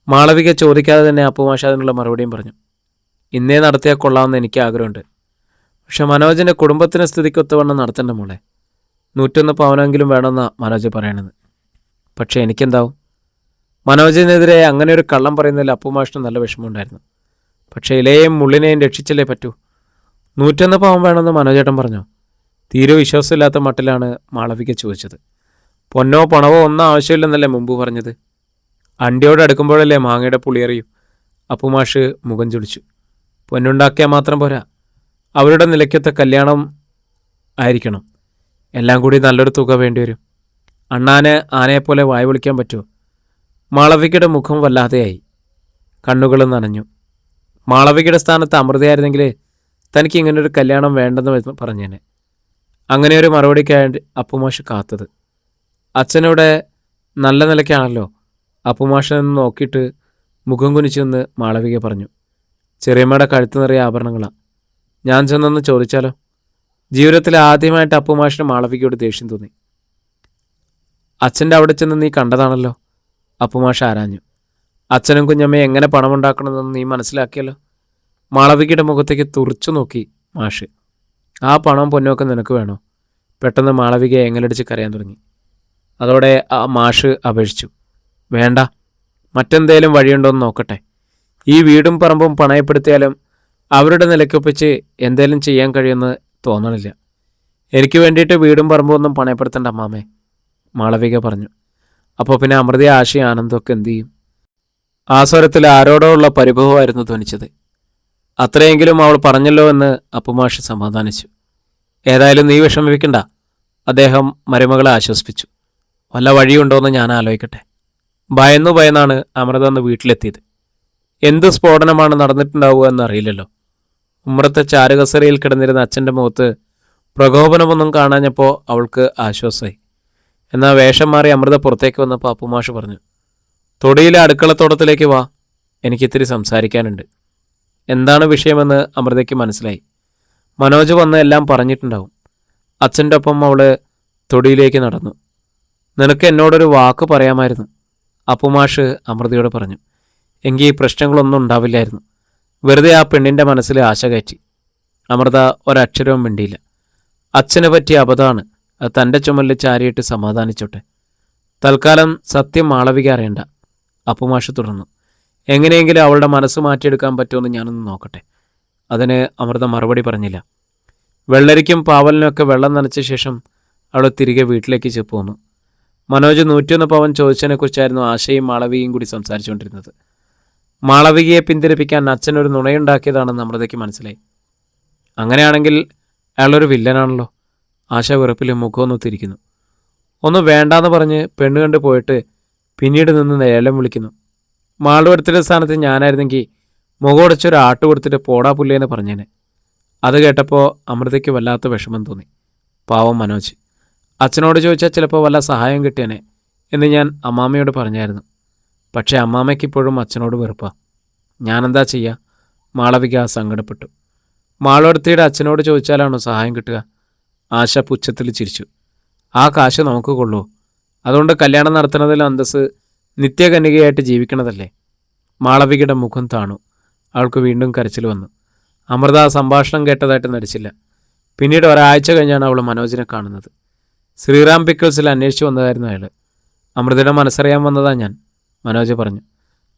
മാളവിക ചോദിക്കാതെ തന്നെ അപ്പുമാഷ അതിനുള്ള മറുപടിയും പറഞ്ഞു. ഇന്നേ നടത്തിയാൽ കൊള്ളാമെന്ന് എനിക്ക് ആഗ്രഹമുണ്ട്. പക്ഷെ മനോജിൻ്റെ കുടുംബത്തിന് സ്ഥിതിക്കൊത്തവണ്ണം നടത്തേണ്ട മോളെ. 101 പവനെങ്കിലും വേണമെന്നാണ് മനോജ് പറയണത്. പക്ഷേ എനിക്കെന്താവും? മനോജിനെതിരെ അങ്ങനെ ഒരു കള്ളം പറയുന്നതിൽ അപ്പുമാഷിന് നല്ല വിഷമമുണ്ടായിരുന്നു. പക്ഷേ ഇലയെയും മുള്ളിനെയും രക്ഷിച്ചല്ലേ പറ്റൂ. 101 പവൻ വേണമെന്ന് മനോജേട്ടൻ പറഞ്ഞു. തീരെ വിശ്വാസമില്ലാത്ത മട്ടിലാണ് മാളവിക ചോദിച്ചത്. പൊന്നോ പണവോ ഒന്നും ആവശ്യമില്ലെന്നല്ലേ മുമ്പ് പറഞ്ഞത്? അണ്ടിയോട് അടുക്കുമ്പോഴല്ലേ മാങ്ങയുടെ പുളിയറിയൂ. അപ്പുമാഷ് മുഖം ചൊളിച്ചു. പൊന്നുണ്ടാക്കിയാൽ മാത്രം പോരാ, അവരുടെ നിലയ്ക്കൊത്ത കല്യാണം ആയിരിക്കണം. എല്ലാം കൂടി നല്ലൊരു തുക വേണ്ടിവരും. അണ്ണാന് ആനയെപ്പോലെ വായ വിളിക്കാൻ പറ്റുമോ? മാളവികയുടെ മുഖം വല്ലാതെയായി. കണ്ണുകൾ നനഞ്ഞു. മാളവികയുടെ സ്ഥാനത്ത് അമൃതയായിരുന്നെങ്കിൽ തനിക്ക് ഇങ്ങനൊരു കല്യാണം വേണ്ടെന്ന് പറഞ്ഞേനെ. അങ്ങനെ ഒരു മറുപടിക്കായി അപ്പുമാഷ് കാത്തത്. അച്ഛനോടെ നല്ല നിലയ്ക്കാണല്ലോ. അപ്പുമാഷനെന്ന് നോക്കിയിട്ട് മുഖം കുനിച്ചു നിന്ന് മാളവിക പറഞ്ഞു. ചെറിയമ്മയുടെ കഴുത്ത് നിറയെ ആഭരണങ്ങളാണ്. ഞാൻ ചെന്നൊന്ന് ചോദിച്ചാലോ? ജീവിതത്തിൽ ആദ്യമായിട്ട് അപ്പുമാഷിന് മാളവികയോട് ദേഷ്യം തോന്നി. അച്ഛൻ്റെ അവിടെ ചെന്ന് നീ കണ്ടതാണല്ലോ. അപ്പുമാഷ് ആരാഞ്ഞു. അച്ഛനും കുഞ്ഞമ്മയും എങ്ങനെ പണമുണ്ടാക്കണമെന്ന് നീ മനസ്സിലാക്കിയല്ലോ. മാളവികയുടെ മുഖത്തേക്ക് തുറച്ചു നോക്കി മാഷ്. ആ പണം പൊന്നൊക്കെ നിനക്ക് വേണോ? പെട്ടെന്ന് മാളവികയെ എങ്ങലടിച്ച് കരയാൻ തുടങ്ങി. അതോടെ ആ മാഷ് അപേക്ഷിച്ചു, വേണ്ട, മറ്റെന്തേലും വഴിയുണ്ടോയെന്ന് നോക്കട്ടെ. ഈ വീടും പറമ്പും പണയപ്പെടുത്തിയാലും അവരുടെ നിലയ്ക്കൊപ്പിച്ച് എന്തേലും ചെയ്യാൻ കഴിയുമെന്ന് തോന്നണില്ല. എനിക്ക് വേണ്ടിയിട്ട് വീടും പറമ്പും ഒന്നും പണയപ്പെടുത്തേണ്ട അമ്മാമേ, മാളവിക പറഞ്ഞു. അപ്പോൾ പിന്നെ അമൃത ആശയും ആനന്ദമൊക്കെ എന്തു ചെയ്യും? ആ സ്വരത്തിൽ ആരോടോ ഉള്ള പരിഭവമായിരുന്നു ധ്വനിച്ചത്. അത്രയെങ്കിലും അവൾ പറഞ്ഞല്ലോ എന്ന് അപ്പുമാഷ് സമാധാനിച്ചു. ഏതായാലും നീ വിഷമിപ്പിക്കണ്ട, അദ്ദേഹം മരുമകളെ ആശ്വസിപ്പിച്ചു. വല്ല വഴിയുണ്ടോയെന്ന് ഞാൻ ആലോചിക്കട്ടെ. ഭയന്നാണ് അമൃത അന്ന് വീട്ടിലെത്തിയത്. എന്ത് സ്ഫോടനമാണ് നടന്നിട്ടുണ്ടാവുക എന്നറിയില്ലല്ലോ. ഉമ്മറത്തെ ചാരുകസരയിൽ കിടന്നിരുന്ന അച്ഛൻ്റെ മുഖത്ത് പ്രകോപനമൊന്നും കാണാഞ്ഞപ്പോൾ അവൾക്ക് ആശ്വാസമായി. എന്നാൽ വേഷം മാറി അമൃത പുറത്തേക്ക് വന്നപ്പോൾ അപ്പുമാഷ് പറഞ്ഞു, തൊടിയിലെ അടുക്കളത്തോട്ടത്തിലേക്ക് വാ, എനിക്കിത്തിരി സംസാരിക്കാനുണ്ട്. എന്താണ് വിഷയമെന്ന് അമൃതയ്ക്ക് മനസ്സിലായി. മനോജ് വന്ന് എല്ലാം പറഞ്ഞിട്ടുണ്ടാവും. അച്ഛൻ്റെ ഒപ്പം അവൾ തൊടിയിലേക്ക് നടന്നു. നിനക്ക് എന്നോടൊരു വാക്ക് പറയാമായിരുന്നു, അപ്പുമാഷ് അമൃതയോട് പറഞ്ഞു. എങ്കിൽ ഈ പ്രശ്നങ്ങളൊന്നും ഉണ്ടാവില്ലായിരുന്നു. വെറുതെ ആ പെണ്ണിൻ്റെ മനസ്സിൽ ആശ കയറ്റി. അമൃത ഒരക്ഷരവും മിണ്ടിയില്ല. അച്ഛനെ പറ്റിയ അബദ്ധമാണ്, അത് തൻ്റെ ചുമലിൽ ചാരിയിട്ട് സമാധാനിച്ചോട്ടെ. തൽക്കാലം സത്യം മാളവിക അറിയണ്ട, അപ്പുമാഷ് തുടർന്നു. എങ്ങനെയെങ്കിലും അവളുടെ മനസ്സ് മാറ്റിയെടുക്കാൻ പറ്റുമെന്ന് ഞാനൊന്ന് നോക്കട്ടെ. അതിന് അമൃത മറുപടി പറഞ്ഞില്ല. വെള്ളരിക്കും പാവലിനുമൊക്കെ വെള്ളം നനച്ച ശേഷം അവൾ തിരികെ വീട്ടിലേക്ക് പോന്നു. മനോജ് 101 പവൻ ചോദിച്ചതിനെക്കുറിച്ചായിരുന്നു ആശയും മാളവികയും കൂടി സംസാരിച്ചുകൊണ്ടിരുന്നത്. മാളവികയെ പിന്തിരിപ്പിക്കാൻ അച്ഛനൊരു നുണയുണ്ടാക്കിയതാണെന്ന് അമൃതയ്ക്ക് മനസ്സിലായി. അങ്ങനെയാണെങ്കിൽ അയാളൊരു വില്ലനാണല്ലോ. ആശ വെറുപ്പിൽ മുഖമൊന്ന് തിരിക്കുന്നു. ഒന്ന് വേണ്ടാന്ന് പറഞ്ഞ് പെണ്ണ് കണ്ടു പോയിട്ട് പിന്നീട് നിന്ന് നേലം വിളിക്കുന്നു. മാളുവെടുത്തിൻ്റെ സ്ഥാനത്ത് ഞാനായിരുന്നെങ്കിൽ മുഖമടച്ചൊരു ആട്ട് കൊടുത്തിട്ട് പോടാ പുല്ലേന്ന് പറഞ്ഞേനെ. അത് കേട്ടപ്പോൾ അമൃതയ്ക്ക് വല്ലാത്ത വിഷമം തോന്നി. പാവം മനോജ്. അച്ഛനോട് ചോദിച്ചാൽ ചിലപ്പോൾ വല്ല സഹായം കിട്ടിയേനെ എന്ന് ഞാൻ അമ്മാമ്മയോട് പറഞ്ഞായിരുന്നു. പക്ഷേ അമ്മാമ്മയ്ക്കിപ്പോഴും അച്ഛനോട് വെറുപ്പാ. ഞാനെന്താ ചെയ്യുക? മാളവിക സങ്കടപ്പെട്ടു. മാളവടുത്തിയുടെ അച്ഛനോട് ചോദിച്ചാലാണോ സഹായം കിട്ടുക? ആശ പുച്ഛത്തിൽ ചിരിച്ചു. ആ കാശ് നമുക്ക് കൊള്ളൂ. അതുകൊണ്ട് കല്യാണം നടത്തുന്നതിൽ അന്തസ് നിത്യകന്യകയായിട്ട് ജീവിക്കണതല്ലേ. മാളവികയുടെ മുഖം താണു. അവൾക്ക് വീണ്ടും കരച്ചിൽ വന്നു. അമൃത ആ സംഭാഷണം കേട്ടതായിട്ട് നടിച്ചില്ല. പിന്നീട് ഒരാഴ്ച കഴിഞ്ഞാണ് അവൾ മനോജിനെ കാണുന്നത്. ശ്രീറാം പിക്കിൾസിൽ അന്വേഷിച്ചു വന്നതായിരുന്നു അയാൾ. അമൃതയുടെ മനസ്സറിയാൻ വന്നതാ ഞാൻ, മനോജ് പറഞ്ഞു.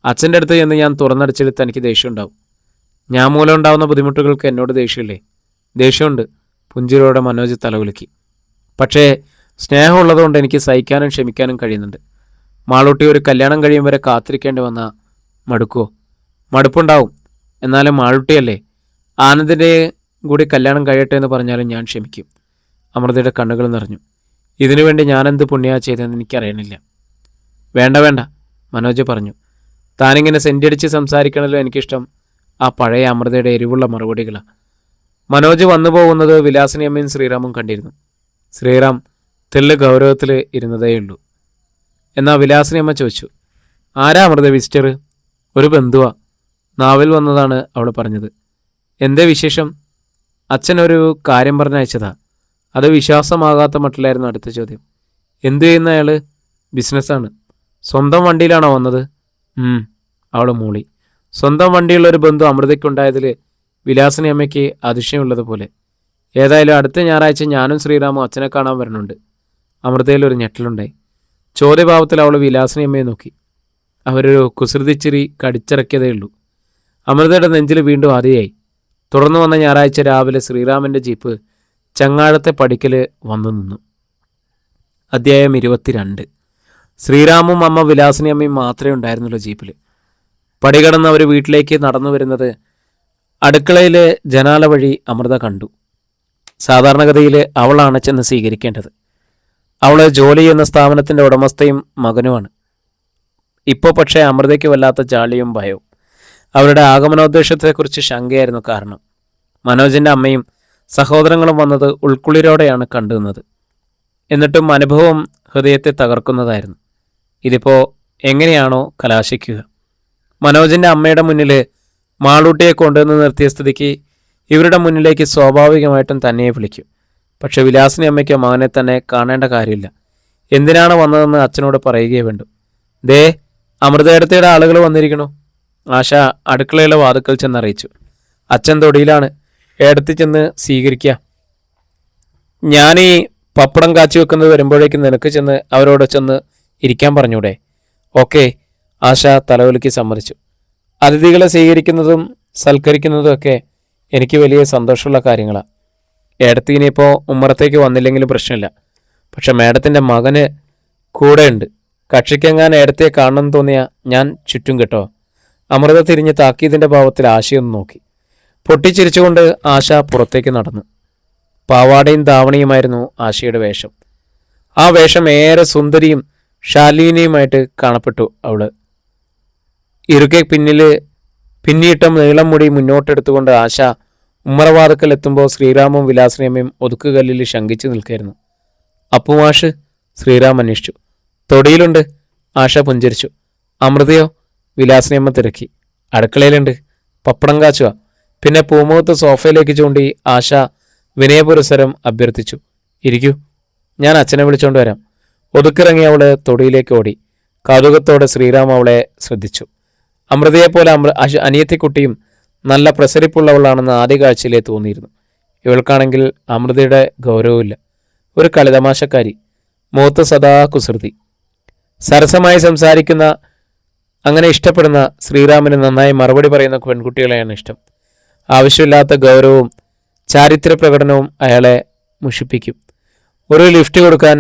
അച്ഛൻ്റെ അടുത്ത് ചെന്ന് ഞാൻ തുറന്നടിച്ചെടുത്ത് എനിക്ക് ദേഷ്യമുണ്ടാവും. ഞാൻ മൂലം ഉണ്ടാവുന്ന ബുദ്ധിമുട്ടുകൾക്ക് എന്നോട് ദേഷ്യമില്ലേ? ദേഷ്യമുണ്ട്, പുഞ്ചിരിയോടെ മനോജ് തലകുലുക്കി. പക്ഷേ സ്നേഹമുള്ളതുകൊണ്ട് എനിക്ക് സഹിക്കാനും ക്ഷമിക്കാനും കഴിയുന്നുണ്ട്. മാളൂട്ടി ഒരു കല്യാണം കഴിയും വരെ കാത്തിരിക്കേണ്ടി വന്നാൽ മടുക്കുമോ? മടുപ്പുണ്ടാവും. എന്നാലും മാളൂട്ടിയല്ലേ, ആനന്ദിൻ്റെ കൂടി കല്യാണം കഴിയട്ടെ എന്ന് പറഞ്ഞാലും ഞാൻ ക്ഷമിക്കും. അമൃതയുടെ കണ്ണുകൾ നിറഞ്ഞു. ഇതിനുവേണ്ടി ഞാനെന്ത് പുണ്യാ ചെയ്തതെന്ന് എനിക്കറിയണില്ല. വേണ്ട വേണ്ട, മനോജ് പറഞ്ഞു. താനിങ്ങനെ സെൻറ്റടിച്ച് സംസാരിക്കണമല്ലോ എനിക്കിഷ്ടം. ആ പഴയ അമൃതയുടെ എരിവുള്ള മറുപടികളാണ്. മനോജ് വന്നു പോകുന്നത് വിലാസിനിയമ്മയും ശ്രീറാമും കണ്ടിരുന്നു. ശ്രീറാം തെല്ല് ഗൗരവത്തിൽ ഇരുന്നതേയുള്ളൂ. എന്നാൽ വിലാസിനിയമ്മ ചോദിച്ചു, ആരാ അമൃത വിസിറ്റർ? ഒരു ബന്ധുവാ, നാവിൽ വന്നതാണ് അവൾ പറഞ്ഞത്. എന്തേ വിശേഷം? അച്ഛനൊരു കാര്യം പറഞ്ഞയച്ചതാ. അത് വിശ്വാസമാകാത്ത മട്ടിലായിരുന്നു അടുത്ത ചോദ്യം. എന്തു ചെയ്യുന്ന അയാൾ? ബിസിനസ്സാണ്. സ്വന്തം വണ്ടിയിലാണോ വന്നത്? അവൾ മൂളി. സ്വന്തം വണ്ടിയുള്ളൊരു ബന്ധു അമൃതയ്ക്കുണ്ടായതിൽ വിലാസിനി അമ്മയ്ക്ക് അതിശയമുള്ളതുപോലെ. ഏതായാലും അടുത്ത ഞായറാഴ്ച ഞാനും ശ്രീറാമും അച്ഛനെ കാണാൻ വരുന്നുണ്ട്. അമൃതയിൽ ഒരു ഞെട്ടലുണ്ടായി. ചോദ്യഭാവത്തിൽ അവൾ വിലാസിനി അമ്മയെ നോക്കി. അവരൊരു കുസൃതിച്ചിരി കടിച്ചിറക്കിയതേ ഉള്ളൂ. അമൃതയുടെ നെഞ്ചിൽ വീണ്ടും ആദിയായി. തുടർന്ന് വന്ന ഞായറാഴ്ച രാവിലെ ശ്രീറാമിൻ്റെ ജീപ്പ് ചങ്ങാഴത്തെ പടിക്കൽ വന്നു നിന്നു. അധ്യായം 22. ശ്രീറാമും അമ്മ വിലാസിനി അമ്മയും മാത്രമേ ഉണ്ടായിരുന്നുള്ളൂ ജീപ്പിൽ. പടികടന്ന് അവർ വീട്ടിലേക്ക് നടന്നു വരുന്നത് അടുക്കളയിലെ ജനാല വഴി അമൃത കണ്ടു. സാധാരണഗതിയിൽ അവളാണ് ചെന്ന് സ്വീകരിക്കേണ്ടത്. അവൾ ജോലി ചെയ്യുന്ന സ്ഥാപനത്തിൻ്റെ ഉടമസ്ഥയും മകനുമാണ്. ഇപ്പോൾ പക്ഷേ അമൃതയ്ക്ക് വല്ലാത്ത ജാളിയും ഭയവും. അവരുടെ ആഗമനോദ്ദേശത്തെക്കുറിച്ച് ശങ്കയായിരുന്നു കാരണം. മനോജിൻ്റെ അമ്മയും സഹോദരങ്ങളും വന്നത് ഉൾക്കുളിരോടെയാണ് കണ്ടുനിന്നത്. എന്നിട്ടും അനുഭവം ഹൃദയത്തെ തകർക്കുന്നതായിരുന്നു. ഇതിപ്പോൾ എങ്ങനെയാണോ കലാശിക്കുക? മനോജിൻ്റെ അമ്മയുടെ മുന്നിൽ മാളൂട്ടിയെ കൊണ്ടുവന്ന് നിർത്തിയ സ്ഥിതിക്ക് ഇവരുടെ മുന്നിലേക്ക് സ്വാഭാവികമായിട്ടും തന്നെ വിളിക്കും. പക്ഷെ വിലാസിനി അമ്മയ്ക്ക് മകനെ തന്നെ കാണേണ്ട കാര്യമില്ല. എന്തിനാണ് വന്നതെന്ന് അച്ഛനോട് പറയുകയേ വേണ്ടു. ദേ, അമൃതേടത്തിയുടെ ആളുകൾ വന്നിരിക്കണു. ആശ അടുക്കളയിലെ വാതുക്കൽ ചെന്നറിയിച്ചു. അച്ഛൻ തൊടിയിലാണ്, ഏടത്തി ചെന്ന് സ്വീകരിക്കുക. ഞാനീ പപ്പടം കാച്ചി വെക്കുന്നത് വരുമ്പോഴേക്കും നിനക്ക് ചെന്ന് അവരോട് ചെന്ന് ഇരിക്കാൻ പറഞ്ഞൂടെ? ഓക്കെ, ആശ തലവലിക്ക് സമ്മതിച്ചു. അതിഥികളെ സ്വീകരിക്കുന്നതും സൽക്കരിക്കുന്നതും ഒക്കെ എനിക്ക് വലിയ സന്തോഷമുള്ള കാര്യങ്ങളാണ്. ഏടത്തി ഇനിയിപ്പോൾ ഉമ്മറത്തേക്ക് വന്നില്ലെങ്കിലും പ്രശ്നമില്ല. പക്ഷെ മേഡത്തിൻ്റെ മകന് കൂടെയുണ്ട്. കക്ഷിക്കെങ്ങാൻ ഏടത്തിയെ കാണണമെന്ന് തോന്നിയാൽ ഞാൻ ചുറ്റും കേട്ടോ. അമൃത തിരിഞ്ഞ് താക്കീതിൻ്റെ ഭാവത്തിൽ ആശയൊന്ന് നോക്കി. പൊട്ടിച്ചിരിച്ചുകൊണ്ട് ആശ പുറത്തേക്ക് നടന്നു. പാവാടയും ധാവണിയുമായിരുന്നു ആശയുടെ വേഷം. ആ വേഷം ഏറെ സുന്ദരിയും ശാലീനയുമായിട്ട് കാണപ്പെട്ടു. അവള് ഇറുകെ പിന്നിയിട്ട നീളം മുടി മുന്നോട്ടെടുത്തുകൊണ്ട് ആശ ഉമ്മറവാതക്കൽ എത്തുമ്പോൾ ശ്രീറാമും വിലാസിനിയമ്മയും ഒതുക്കുകല്ലിൽ ശങ്കിച്ചു നിൽക്കായിരുന്നു. അപ്പുമാഷ്? ശ്രീറാം അന്വേഷിച്ചു. തൊടിയിലുണ്ട്, ആശ പുഞ്ചിരിച്ചു. അമൃതയോ? വിലാസിനിയമ്മ തിരക്കി. അടുക്കളയിലുണ്ട്, പപ്പടം കാച്ചുക. പിന്നെ പൂമുഖത്ത് സോഫയിലേക്ക് ചൂണ്ടി ആശ വിനയപുരസരം അഭ്യർത്ഥിച്ചു. ഇരിക്കൂ, ഞാൻ അച്ഛനെ വിളിച്ചോണ്ട് വരാം. ഒതുക്കിറങ്ങി അവള് തൊടിയിലേക്ക് ഓടി. കൗതുകത്തോടെ ശ്രീറാം അവളെ ശ്രദ്ധിച്ചു. അമൃതയെപ്പോലെ അനിയത്തിക്കുട്ടിയും നല്ല പ്രസരിപ്പുള്ളവളാണെന്ന് ആദ്യ കാഴ്ചയിലേ തോന്നിയിരുന്നു. ഇവൾക്കാണെങ്കിൽ അമൃതയുടെ ഗൗരവമില്ല. ഒരു കളിതമാശക്കാരി, മുഖത്ത് സദാ കുസൃതി. സരസമായി സംസാരിക്കുന്ന, അങ്ങനെ ഇഷ്ടപ്പെടുന്ന ശ്രീറാമിന് നന്നായി മറുപടി പറയുന്ന പെൺകുട്ടികളെയാണ് ഇഷ്ടം. ആവശ്യമില്ലാത്ത ഗൗരവവും ചാരിത്ര പ്രകടനവും അയാളെ മുഷിപ്പിക്കും. ഒരു ലിഫ്റ്റ് കൊടുക്കാൻ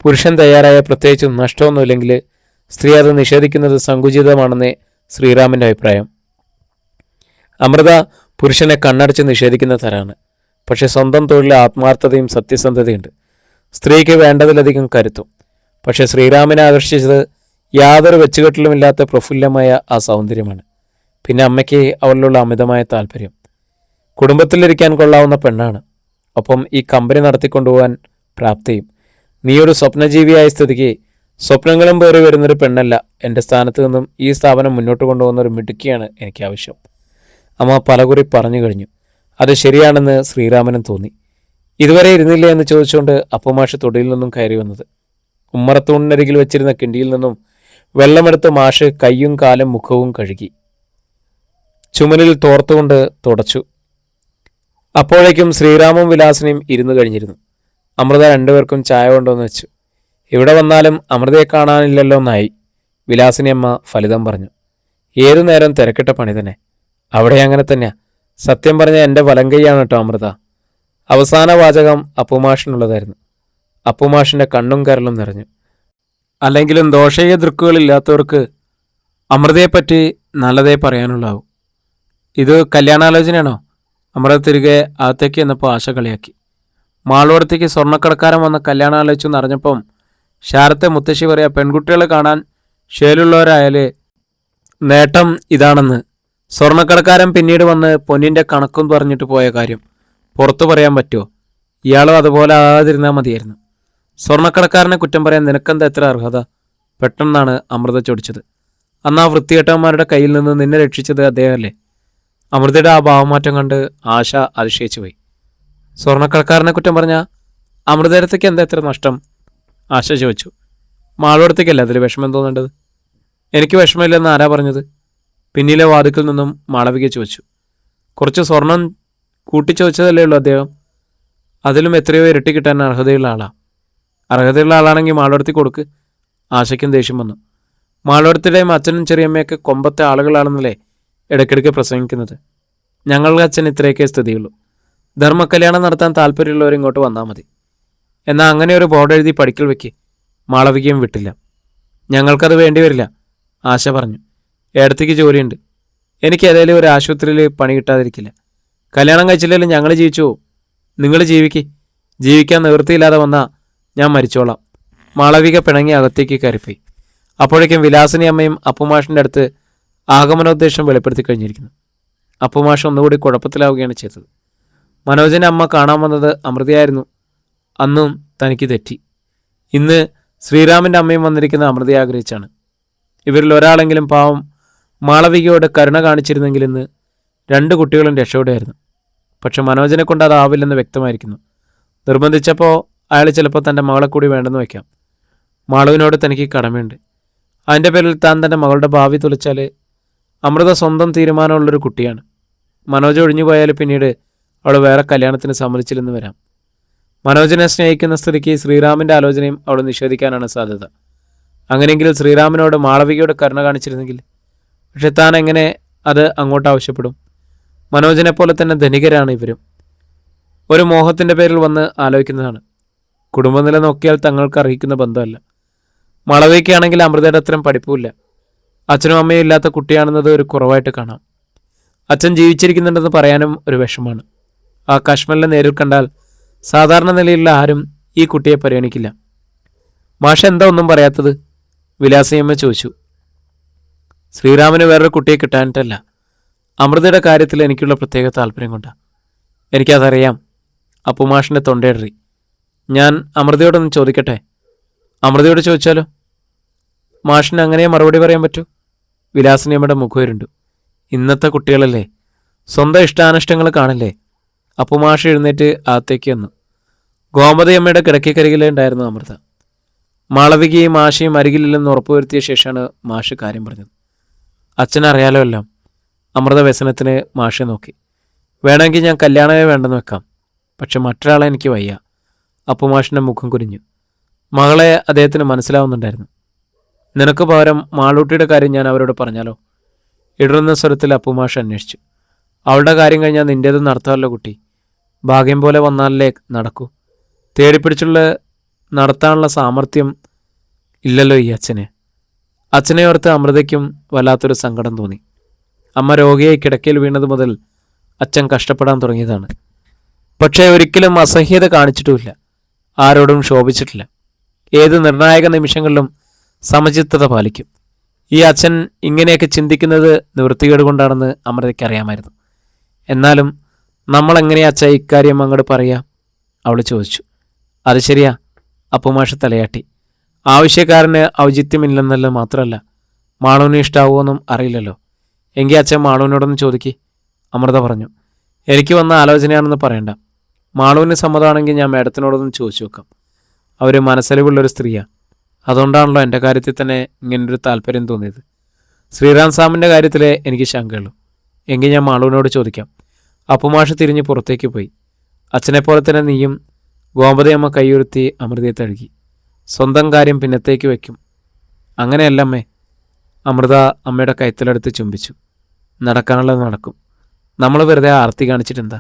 പുരുഷൻ തയ്യാറായ പ്രത്യേകിച്ച് നഷ്ടമൊന്നുമില്ലെങ്കിൽ സ്ത്രീ അത് നിഷേധിക്കുന്നത് സങ്കുചിതമാണെന്നേ ശ്രീറാമിൻ്റെ അഭിപ്രായം. അമൃത പുരുഷനെ കണ്ണടച്ച് നിഷേധിക്കുന്ന തരാണ്. പക്ഷെ സ്വന്തം തൊഴിലിൽ ആത്മാർത്ഥതയും സത്യസന്ധതയുണ്ട്. സ്ത്രീക്ക് വേണ്ടതിലധികം കരുത്തും. പക്ഷെ ശ്രീറാമിനെ ആകർഷിച്ചത് യാതൊരു വെച്ചുകെട്ടലുമില്ലാത്ത പ്രഫുല്ലമായ ആ സൗന്ദര്യമാണ്. പിന്നെ അമ്മയ്ക്ക് അവളിലുള്ള അമിതമായ താല്പര്യം. കുടുംബത്തിലിരിക്കാൻ കൊള്ളാവുന്ന പെണ്ണാണ്. ഒപ്പം ഈ കമ്പനി നടത്തിക്കൊണ്ടുപോകാൻ പ്രാപ്തിയും. നീയൊരു സ്വപ്നജീവിയായ സ്ഥിതിക്ക് സ്വപ്നങ്ങളും പേറി വരുന്നൊരു പെണ്ണല്ല. എൻ്റെ സ്ഥാനത്ത് നിന്നും ഈ സ്ഥാപനം മുന്നോട്ട് കൊണ്ടുപോകുന്ന ഒരു മിടുക്കിയാണ് എനിക്ക് ആവശ്യം. അമ്മ പലകുറി പറഞ്ഞു കഴിഞ്ഞു. അത് ശരിയാണെന്ന് ശ്രീറാമനും തോന്നി. ഇതുവരെ ഇരുന്നില്ല എന്ന് ചോദിച്ചുകൊണ്ട് അപ്പുമാഷ് തൊടിയിൽ നിന്നും കയറി വന്നത്. ഉമ്മറത്തൂണിനരികിൽ വെച്ചിരുന്ന കിണ്ടിയിൽ നിന്നും വെള്ളമെടുത്ത് മാഷ് കയ്യും കാലും മുഖവും കഴുകി ചുമലിൽ തോർത്തുകൊണ്ട് തുടച്ചു. അപ്പോഴേക്കും ശ്രീറാമും വിലാസിനെയും ഇരുന്നു കഴിഞ്ഞിരുന്നു. അമൃത രണ്ടുപേർക്കും ചായ കൊണ്ടുവന്ന് വെച്ചു. ഇവിടെ വന്നാലും അമൃതയെ കാണാനില്ലല്ലോ എന്നായി. വിലാസിനി അമ്മ ഫലിതം പറഞ്ഞു. ഏതു നേരം തിരക്കിട്ട പണി തന്നെ. അവിടെ അങ്ങനെ തന്നെയാ. സത്യം പറഞ്ഞ എൻ്റെ വലങ്കയ്യാണ് കേട്ടോ അമൃത. അവസാന വാചകം അപ്പുമാഷിനുള്ളതായിരുന്നു. അപ്പുമാഷിൻ്റെ കണ്ണും കരലും നിറഞ്ഞു. അല്ലെങ്കിലും ദോഷീയ ദൃക്കുകളില്ലാത്തവർക്ക് അമൃതയെപ്പറ്റി നല്ലതേ പറയാനുള്ളാവും. ഇത് കല്യാണാലോചനയാണോ? അമൃത തിരികെ അകത്തേക്ക് എന്നപ്പോൾ ആശ കളിയാക്കി. മാളോടത്തേക്ക് സ്വർണ്ണക്കടക്കാരൻ വന്ന് കല്യാണാലോചിച്ചു എന്നറിഞ്ഞപ്പം ശാരത്തെ മുത്തശ്ശി പറയാ, പെൺകുട്ടികളെ കാണാൻ ഷേലുള്ളവരായാലേ നേട്ടം ഇതാണെന്ന്. സ്വർണ്ണക്കടക്കാരൻ പിന്നീട് വന്ന് പൊന്നിൻ്റെ കണക്കും പറഞ്ഞിട്ട് പോയ കാര്യം പുറത്തു പറയാൻ പറ്റുമോ? ഇയാളും അതുപോലെ ആകാതിരുന്നാൽ മതിയായിരുന്നു. സ്വർണ്ണക്കടക്കാരനെ കുറ്റം പറയാൻ നിനക്കെന്താ എത്ര അർഹത? പെട്ടെന്നാണ് അമൃത ചോദിച്ചത്. അന്ന് ആ വൃത്തികെട്ടവന്മാരുടെ കയ്യിൽ നിന്ന് നിന്നെ രക്ഷിച്ചത് അദ്ദേഹമല്ലേ? അമൃതയുടെ ആ ഭാവമാറ്റം കണ്ട് ആശ അതിശയിച്ചു പോയി. സ്വർണ്ണക്കടക്കാരനെ കുറ്റം പറഞ്ഞാൽ അമൃതയിടത്തേക്ക് എന്താ എത്ര നഷ്ടം? ആശ ചോദിച്ചു. മാളോടത്തേക്കല്ല അതിൽ വിഷമം തോന്നേണ്ടത്. എനിക്ക് വിഷമമില്ലെന്ന് ആരാ പറഞ്ഞത്? പിന്നിലെ വാതിക്കൽ നിന്നും മാളവിക ചോദിച്ചു. കുറച്ച് സ്വർണം കൂട്ടിച്ചോദിച്ചതല്ലേ ഉള്ളൂ അദ്ദേഹം. അതിലും എത്രയോ ഇരട്ടി കിട്ടാൻ അർഹതയുള്ള ആളാണ്. അർഹതയുള്ള ആളാണെങ്കിൽ മാളോടത്തേക്ക് കൊടുക്ക്. ആശയ്ക്കും ദേഷ്യം വന്നു. മാളോടത്തിൻ്റെയും അച്ഛനും ചെറിയമ്മയൊക്കെ കൊമ്പത്തെ ആളുകളാണെന്നല്ലേ ഇടയ്ക്കിടയ്ക്ക് പ്രസംഗിക്കുന്നത്. ഞങ്ങളുടെ അച്ഛൻ ഇത്രയൊക്കെ സ്ഥിതിയുള്ളൂ. ധർമ്മകല്യാണം നടത്താൻ താല്പര്യമുള്ളവർ ഇങ്ങോട്ട് വന്നാൽ മതി. എന്നാൽ അങ്ങനെ ഒരു ബോർഡ് എഴുതി പഠിക്കൽ വെക്ക്. മാളവികയും വിട്ടില്ല. ഞങ്ങൾക്കത് വേണ്ടി വരില്ല, ആശ പറഞ്ഞു. ഏടത്തേക്ക് ജോലിയുണ്ട്. എനിക്ക് ഏതെങ്കിലും ഒരു ആശുപത്രിയിൽ പണി കിട്ടാതിരിക്കില്ല. കല്യാണം കഴിച്ചില്ലെങ്കിലും ഞങ്ങൾ ജീവിച്ചു പോവും. നിങ്ങൾ ജീവിക്കാൻ നിവൃത്തിയില്ലാതെ വന്നാൽ ഞാൻ മരിച്ചോളാം. മാളവിക പിണങ്ങി അകത്തേക്ക് കയറിപ്പോയി. അപ്പോഴേക്കും വിലാസിനി അമ്മയും അപ്പുമാഷിൻ്റെ അടുത്ത് ആഗമനോദ്ദേശം വെളിപ്പെടുത്തി കഴിഞ്ഞിരിക്കുന്നു. അപ്പുമാഷ് ഒന്നുകൂടി കുഴപ്പത്തിലാവുകയാണ് ചെയ്തത്. മനോജിനെ അമ്മ കാണാൻ വന്നത് അമൃതയായിരുന്നു. അന്നും തനിക്ക് തെറ്റി. ഇന്ന് ശ്രീറാമിൻ്റെ അമ്മയും വന്നിരിക്കുന്ന അമൃതയെ ആഗ്രഹിച്ചാണ്. ഇവരിൽ ഒരാളെങ്കിലും പാവം മാളവികയോട് കരുണ കാണിച്ചിരുന്നെങ്കിൽ ഇന്ന് 2 കുട്ടികളും രക്ഷപ്പെടുമായിരുന്നു. പക്ഷെ മനോജിനെ കൊണ്ട് അതാവില്ലെന്ന് വ്യക്തമായിരിക്കുന്നു. നിർബന്ധിച്ചപ്പോൾ അയാൾ ചിലപ്പോൾ തൻ്റെ മകളെ കൂടി വേണ്ടെന്ന് വയ്ക്കാം. മാളുവിനോട് തനിക്ക് കടമയുണ്ട്. അതിൻ്റെ പേരിൽ താൻ തൻ്റെ മകളുടെ ഭാവി തുലച്ചാൽ അമൃത സ്വന്തം തീരുമാനമുള്ളൊരു കുട്ടിയാണ്. മനോജ് ഒഴിഞ്ഞു പോയാൽ പിന്നീട് അവൾ വേറെ കല്യാണത്തിന് സമ്മതിച്ചില്ലെന്ന് വരാം. മനോജിനെ സ്നേഹിക്കുന്ന സ്ഥിതിക്ക് ശ്രീറാമിൻ്റെ ആലോചനയും അവൾ നിഷേധിക്കാനാണ് സാധ്യത. അങ്ങനെയെങ്കിൽ ശ്രീറാമിനോട് മാളവികയോട് കരുണ കാണിച്ചിരുന്നെങ്കിൽ. പക്ഷെ താൻ എങ്ങനെ അത് അങ്ങോട്ട് ആവശ്യപ്പെടും? മനോജിനെ പോലെ തന്നെ ധനികരാണ് ഇവരും. ഒരു മോഹത്തിൻ്റെ പേരിൽ വന്ന് ആലോചിക്കുന്നതാണ്. കുടുംബനില നോക്കിയാൽ തങ്ങൾക്ക് അർഹിക്കുന്ന ബന്ധമല്ല. മാളവികയ്ക്കാണെങ്കിൽ അമൃതയുടെ അത്രയും പഠിപ്പുമില്ല. അച്ഛനും അമ്മയും ഇല്ലാത്ത കുട്ടിയാണെന്നത് ഒരു കുറവായിട്ട് കാണാം. അച്ഛൻ ജീവിച്ചിരിക്കുന്നുണ്ടെന്ന് പറയാനും ഒരു വിഷമാണ്. ആ കശ്മലിനെ നേരിൽ കണ്ടാൽ സാധാരണ നിലയിലുള്ള ആരും ഈ കുട്ടിയെ പരിഗണിക്കില്ല. മാഷ എന്താ ഒന്നും പറയാത്തത്? വിലാസിയമ്മ ചോദിച്ചു. ശ്രീറാമിന് വേറൊരു കുട്ടിയെ കിട്ടാനിട്ടല്ല, അമൃതയുടെ കാര്യത്തിൽ എനിക്കുള്ള പ്രത്യേക താല്പര്യം കൊണ്ടാണ്. എനിക്കതറിയാം. അപ്പുമാഷിൻ്റെ തൊണ്ടയിടറി. ഞാൻ അമൃതയോടൊന്ന് ചോദിക്കട്ടെ? അമൃതയോട് ചോദിച്ചാലോ? മാഷിന് അങ്ങനെ മറുപടി പറയാൻ പറ്റൂ? വിലാസിനിയമ്മയുടെ മുഖം ഇരുണ്ടു. ഇന്നത്തെ കുട്ടികളല്ലേ, സ്വന്തം ഇഷ്ടാനിഷ്ടങ്ങൾ കാണില്ലേ? അപ്പുമാഷ് എഴുന്നേറ്റ് അകത്തേക്ക് വന്നു. ഗോമതിയമ്മയുടെ കിടക്കക്കരികിലുണ്ടായിരുന്നു അമൃത. മാളവികയും ആശയും അരികിലില്ലെന്ന് ഉറപ്പുവരുത്തിയ ശേഷമാണ് മാഷ് കാര്യം പറഞ്ഞത്. അച്ഛനറിയാലോ എല്ലാം. അമൃത വ്യസനത്തിന് മാഷെ നോക്കി. വേണമെങ്കിൽ ഞാൻ കല്യാണമേ വേണ്ടെന്ന് വെക്കാം, പക്ഷെ മറ്റൊരാളെ എനിക്ക് വയ്യ. അപ്പുമാഷിൻ്റെ മുഖം കുനിഞ്ഞു. മകളെ അദ്ദേഹത്തിന് മനസ്സിലാവുന്നുണ്ടായിരുന്നു. നിനക്ക് പകരം മാളൂട്ടിയുടെ കാര്യം ഞാൻ അവരോട് പറഞ്ഞാലോ? ഇടറുന്ന സ്വരത്തിൽ അപ്പുമാഷ് അന്വേഷിച്ചു. അവളുടെ കാര്യം കഴിഞ്ഞാൽ നിൻ്റേത് നടത്താമല്ലോ കുട്ടി. ഭാഗ്യം പോലെ വന്നാലല്ലേ നടക്കൂ. തേടിപ്പിടിച്ചുള്ള നടത്താനുള്ള സാമർഥ്യം ഇല്ലല്ലോ ഈ അച്ഛനെ. അച്ഛനെ ഓർത്ത് അമൃതയ്ക്കും വല്ലാത്തൊരു സങ്കടം തോന്നി. അമ്മ രോഗിയായി കിടക്കയിൽ വീണത് മുതൽ അച്ഛൻ കഷ്ടപ്പെടാൻ തുടങ്ങിയതാണ്. പക്ഷേ ഒരിക്കലും അസഹ്യത കാണിച്ചിട്ടുമില്ല. ആരോടും ശോഭിച്ചിട്ടില്ല. ഏത് നിർണായക നിമിഷങ്ങളിലും സമചിത്തത പാലിക്കും. ഈ അച്ഛൻ ഇങ്ങനെയൊക്കെ ചിന്തിക്കുന്നത് നിവൃത്തികേട് കൊണ്ടാണെന്ന് അമൃതയ്ക്ക് അറിയാമായിരുന്നു. എന്നാലും നമ്മളെങ്ങനെയാ അച്ഛ ഇക്കാര്യം അങ്ങോട്ട് പറയാം? അവൾ ചോദിച്ചു. അത് ശരിയാ, അപ്പുമാഷ് തലയാട്ടി. ആവശ്യക്കാരന് ഔചിത്യമില്ലെന്നല്ല മാത്രമല്ല, മാളുവിന് ഇഷ്ടാവുമെന്നും അറിയില്ലല്ലോ. എങ്കിൽ അച്ഛൻ മാളുവിനോടൊന്ന് ചോദിക്ക്, അമൃത പറഞ്ഞു. എനിക്ക് വന്ന ആലോചനയാണെന്ന് പറയണ്ട. മാളുവിന് സമ്മതമാണെങ്കിൽ ഞാൻ മേഡത്തിനോടൊന്ന് ചോദിച്ചു വെക്കാം. അവർ മനസ്സലിവുള്ളൊരു സ്ത്രീയാണ്. അതുകൊണ്ടാണല്ലോ എൻ്റെ കാര്യത്തിൽ തന്നെ ഇങ്ങനൊരു താല്പര്യം തോന്നിയത്. ശ്രീറാം സാമിൻ്റെ കാര്യത്തിൽ എനിക്ക് ശങ്കയുള്ളൂ. എങ്കിൽ ഞാൻ മാളുവിനോട് ചോദിക്കാം. അപ്പുമാഷ് തിരിഞ്ഞ് പുറത്തേക്ക് പോയി. അച്ഛനെപ്പോലെ തന്നെ നീയും ഗോമതയമ്മ കൈയുരുത്തി അമൃതയെ തഴുകി. സ്വന്തം കാര്യം പിന്നത്തേക്ക് വയ്ക്കും. അങ്ങനെയല്ലമ്മേ. അമൃത അമ്മയുടെ കൈത്തലെടുത്ത് ചുംബിച്ചു. നടക്കാനുള്ളത് നടക്കും. നമ്മൾ വെറുതെ ആർത്തി കാണിച്ചിട്ടെന്താ?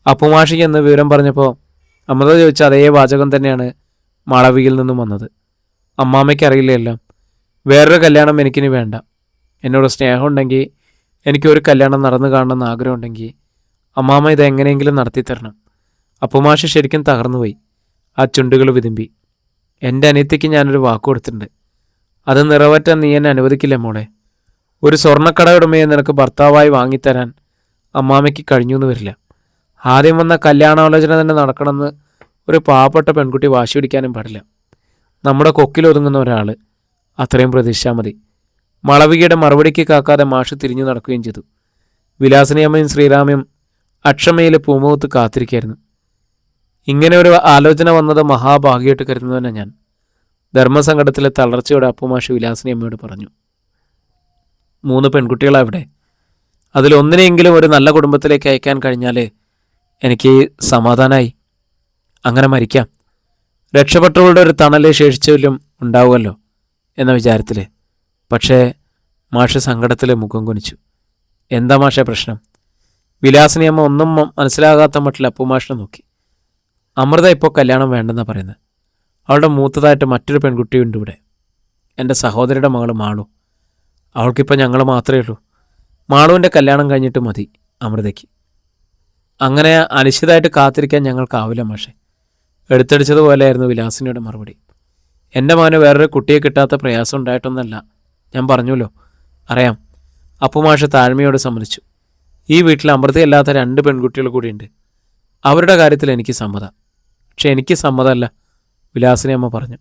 അപ്പുമാഷിക്ക് എന്ന് വിവരം പറഞ്ഞപ്പോൾ അമൃത ചോദിച്ച അതേ വാചകം തന്നെയാണ് മാളവികയിൽ നിന്നും വന്നത്. അമ്മാമ്മയ്ക്കറിയില്ല എല്ലാം. വേറൊരു കല്യാണം എനിക്കിനി വേണ്ട. എന്നോട് സ്നേഹമുണ്ടെങ്കിൽ, എനിക്കൊരു കല്യാണം നടന്നു കാണണമെന്ന് ആഗ്രഹമുണ്ടെങ്കിൽ അമ്മാമ്മ ഇതെങ്ങനെയെങ്കിലും നടത്തിത്തരണം. അപ്പുമാഷി ശരിക്കും തകർന്നുപോയി. ആ ചുണ്ടുകൾ വിതുമ്പി. എൻ്റെ അനിയത്തിക്ക് ഞാനൊരു വാക്ക് കൊടുത്തിട്ടുണ്ട്. അത് നിറവേറ്റാൻ നീ എന്നെ അനുവദിക്കില്ല മോളെ. ഒരു സ്വർണ്ണക്കട ഉടമയെ നിനക്ക് ഭർത്താവായി വാങ്ങിത്തരാൻ അമ്മാമ്മയ്ക്ക് കഴിഞ്ഞു എന്ന് വരില്ല. ആദ്യം വന്ന കല്യാണാലോചന തന്നെ നടക്കണമെന്ന് ഒരു പാവപ്പെട്ട പെൺകുട്ടി വാശി പിടിക്കാനും പാടില്ല. നമ്മുടെ കൊക്കിലൊതുങ്ങുന്ന ഒരാൾ, അത്രയും പ്രതീക്ഷിച്ചാൽ മതി. മാളവികയുടെ മറുപടിക്ക് കാക്കാതെ മാഷ് തിരിഞ്ഞു നടക്കുകയും ചെയ്തു. വിലാസിനിയമ്മയും ശ്രീരാമയും അക്ഷമയിലെ പൂമുഖത്ത് കാത്തിരിക്കായിരുന്നു. ഇങ്ങനെ ഒരു ആലോചന വന്നത് മഹാഭാഗ്യമായിട്ട് കരുതുന്നവനെ ഞാൻ. ധർമ്മസങ്കടത്തിലെ തളർച്ചയോടെ അപ്പുമാഷ് വിലാസിനിയമ്മയോട് പറഞ്ഞു. 3 പെൺകുട്ടികളവിടെ. അതിലൊന്നിനെയെങ്കിലും ഒരു നല്ല കുടുംബത്തിലേക്ക് അയക്കാൻ കഴിഞ്ഞാൽ എനിക്ക് സമാധാനമായി. അങ്ങനെ മരിക്കാം. രക്ഷപ്പെട്ടവളുടെ ഒരു തണല് ശേഷിച്ചവരും ഉണ്ടാവുമല്ലോ എന്ന വിചാരത്തിൽ. പക്ഷേ മാഷ് സങ്കടത്തിൽ മുഖം കുനിച്ചു. എന്താ മാഷേ പ്രശ്നം? വിലാസിനിയമ്മ ഒന്നും മനസ്സിലാകാത്ത മട്ടിൽ അപ്പുമാഷിനെ നോക്കി. അമൃത ഇപ്പോൾ കല്യാണം വേണ്ടെന്നാണ് പറയുന്നത്. അവളുടെ മൂത്തതായിട്ട് മറ്റൊരു പെൺകുട്ടിയുണ്ട് ഇവിടെ. എൻ്റെ സഹോദരിയുടെ മകൾ മാളു. അവൾക്കിപ്പോൾ ഞങ്ങൾ മാത്രമേ ഉള്ളൂ. മാളുവിൻ്റെ കല്യാണം കഴിഞ്ഞിട്ട് മതി അമൃതയ്ക്ക്. അങ്ങനെ അനിശ്ചിതമായിട്ട് കാത്തിരിക്കാൻ ഞങ്ങൾക്കാവില്ല മാഷെ. എടുത്തടിച്ചതുപോലെയായിരുന്നു വിലാസിനിയുടെ മറുപടി. എൻ്റെ മകന് വേറൊരു കുട്ടിയെ കിട്ടാത്ത പ്രയാസം ഉണ്ടായിട്ടൊന്നല്ല. ഞാൻ പറഞ്ഞല്ലോ. അറിയാം. അപ്പുമാഷ് താഴ്മയോട് സമ്മതിച്ചു. ഈ വീട്ടിൽ അമൃതയല്ലാത്ത 2 പെൺകുട്ടികൾ കൂടിയുണ്ട്. അവരുടെ കാര്യത്തിൽ എനിക്ക് സമ്മതം. പക്ഷെ എനിക്ക് സമ്മതമല്ല, വിലാസിനി അമ്മ പറഞ്ഞു.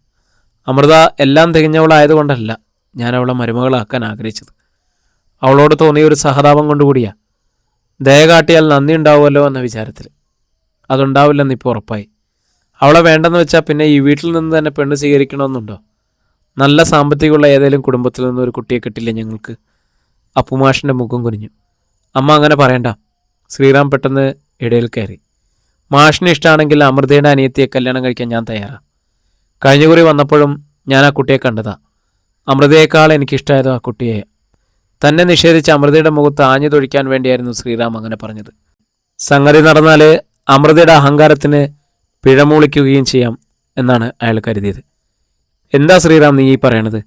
അമൃത എല്ലാം തികഞ്ഞവളായതുകൊണ്ടല്ല ഞാൻ അവളെ മരുമകളാക്കാൻ ആഗ്രഹിച്ചത്. അവളോട് തോന്നിയ ഒരു സഹതാപം കൊണ്ടുകൂടിയാ. ദയ കാട്ടിയാൽ നന്ദി ഉണ്ടാവുമല്ലോ എന്ന വിചാരത്തിൽ. അതുണ്ടാവില്ലെന്ന് ഇപ്പോൾ ഉറപ്പായി. അവളെ വേണ്ടെന്ന് വെച്ചാൽ പിന്നെ ഈ വീട്ടിൽ നിന്ന് തന്നെ പെണ്ണ് സ്വീകരിക്കണമെന്നുണ്ടോ? നല്ല സാമ്പത്തികമുള്ള ഏതെങ്കിലും കുടുംബത്തിൽ നിന്ന് ഒരു കുട്ടിയെ കിട്ടില്ല ഞങ്ങൾക്ക്. അപ്പുമാഷിൻ്റെ മുഖം കുനിഞ്ഞു. അമ്മ അങ്ങനെ പറയണ്ട. ശ്രീറാം പെട്ടെന്ന് ഇടയിൽ കയറി. മാഷിന് ഇഷ്ടമാണെങ്കിൽ അമൃതയുടെ അനിയത്തിയെ കല്യാണം കഴിക്കാൻ ഞാൻ തയ്യാറാണ്. കഴിഞ്ഞകുറി വന്നപ്പോഴും ഞാൻ ആ കുട്ടിയെ കണ്ടതാ. അമൃതയേക്കാൾ എനിക്കിഷ്ടമായത് ആ കുട്ടിയെ. തന്നെ നിഷേധിച്ച് അമൃതയുടെ മുഖത്ത് ആഞ്ഞു തൊഴിക്കാൻ വേണ്ടിയായിരുന്നു ശ്രീറാം അങ്ങനെ പറഞ്ഞത്. സംഗതി നടന്നാൽ അമൃതയുടെ അഹങ്കാരത്തിന് പിഴമൂളിക്കുകയും ചെയ്യാം എന്നാണ് അയാൾ കരുതിയത്. എന്താ ശ്രീറാം നീ ഈ പറയണത്?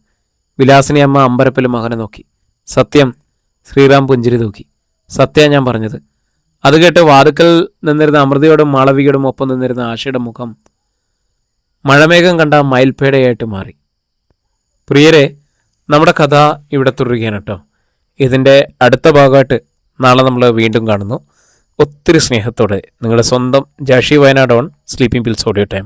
വിലാസിനി അമ്മ അമ്പരപ്പിൽ മകനെ നോക്കി. സത്യം. ശ്രീറാം പുഞ്ചിരി തൂക്കി. സത്യം ഞാൻ പറഞ്ഞത്. അത് കേട്ട് വാതുക്കൽ നിന്നിരുന്ന അമൃതയോടും മാളവികയോടും ഒപ്പം നിന്നിരുന്ന ആശയുടെ മുഖം മഴമേഘം കണ്ട മയിൽപ്പേടയായിട്ട് മാറി. പ്രിയരെ, നമ്മുടെ കഥ ഇവിടെ തുടരുകയാണ് കേട്ടോ. ഇതിൻ്റെ അടുത്ത ഭാഗമായിട്ട് നാളെ നമ്മൾ വീണ്ടും കാണുന്നു. ഒത്തിരി സ്നേഹത്തോടെ നിങ്ങളുടെ സ്വന്തം Jashi Wayanad on sleeping pills audio time.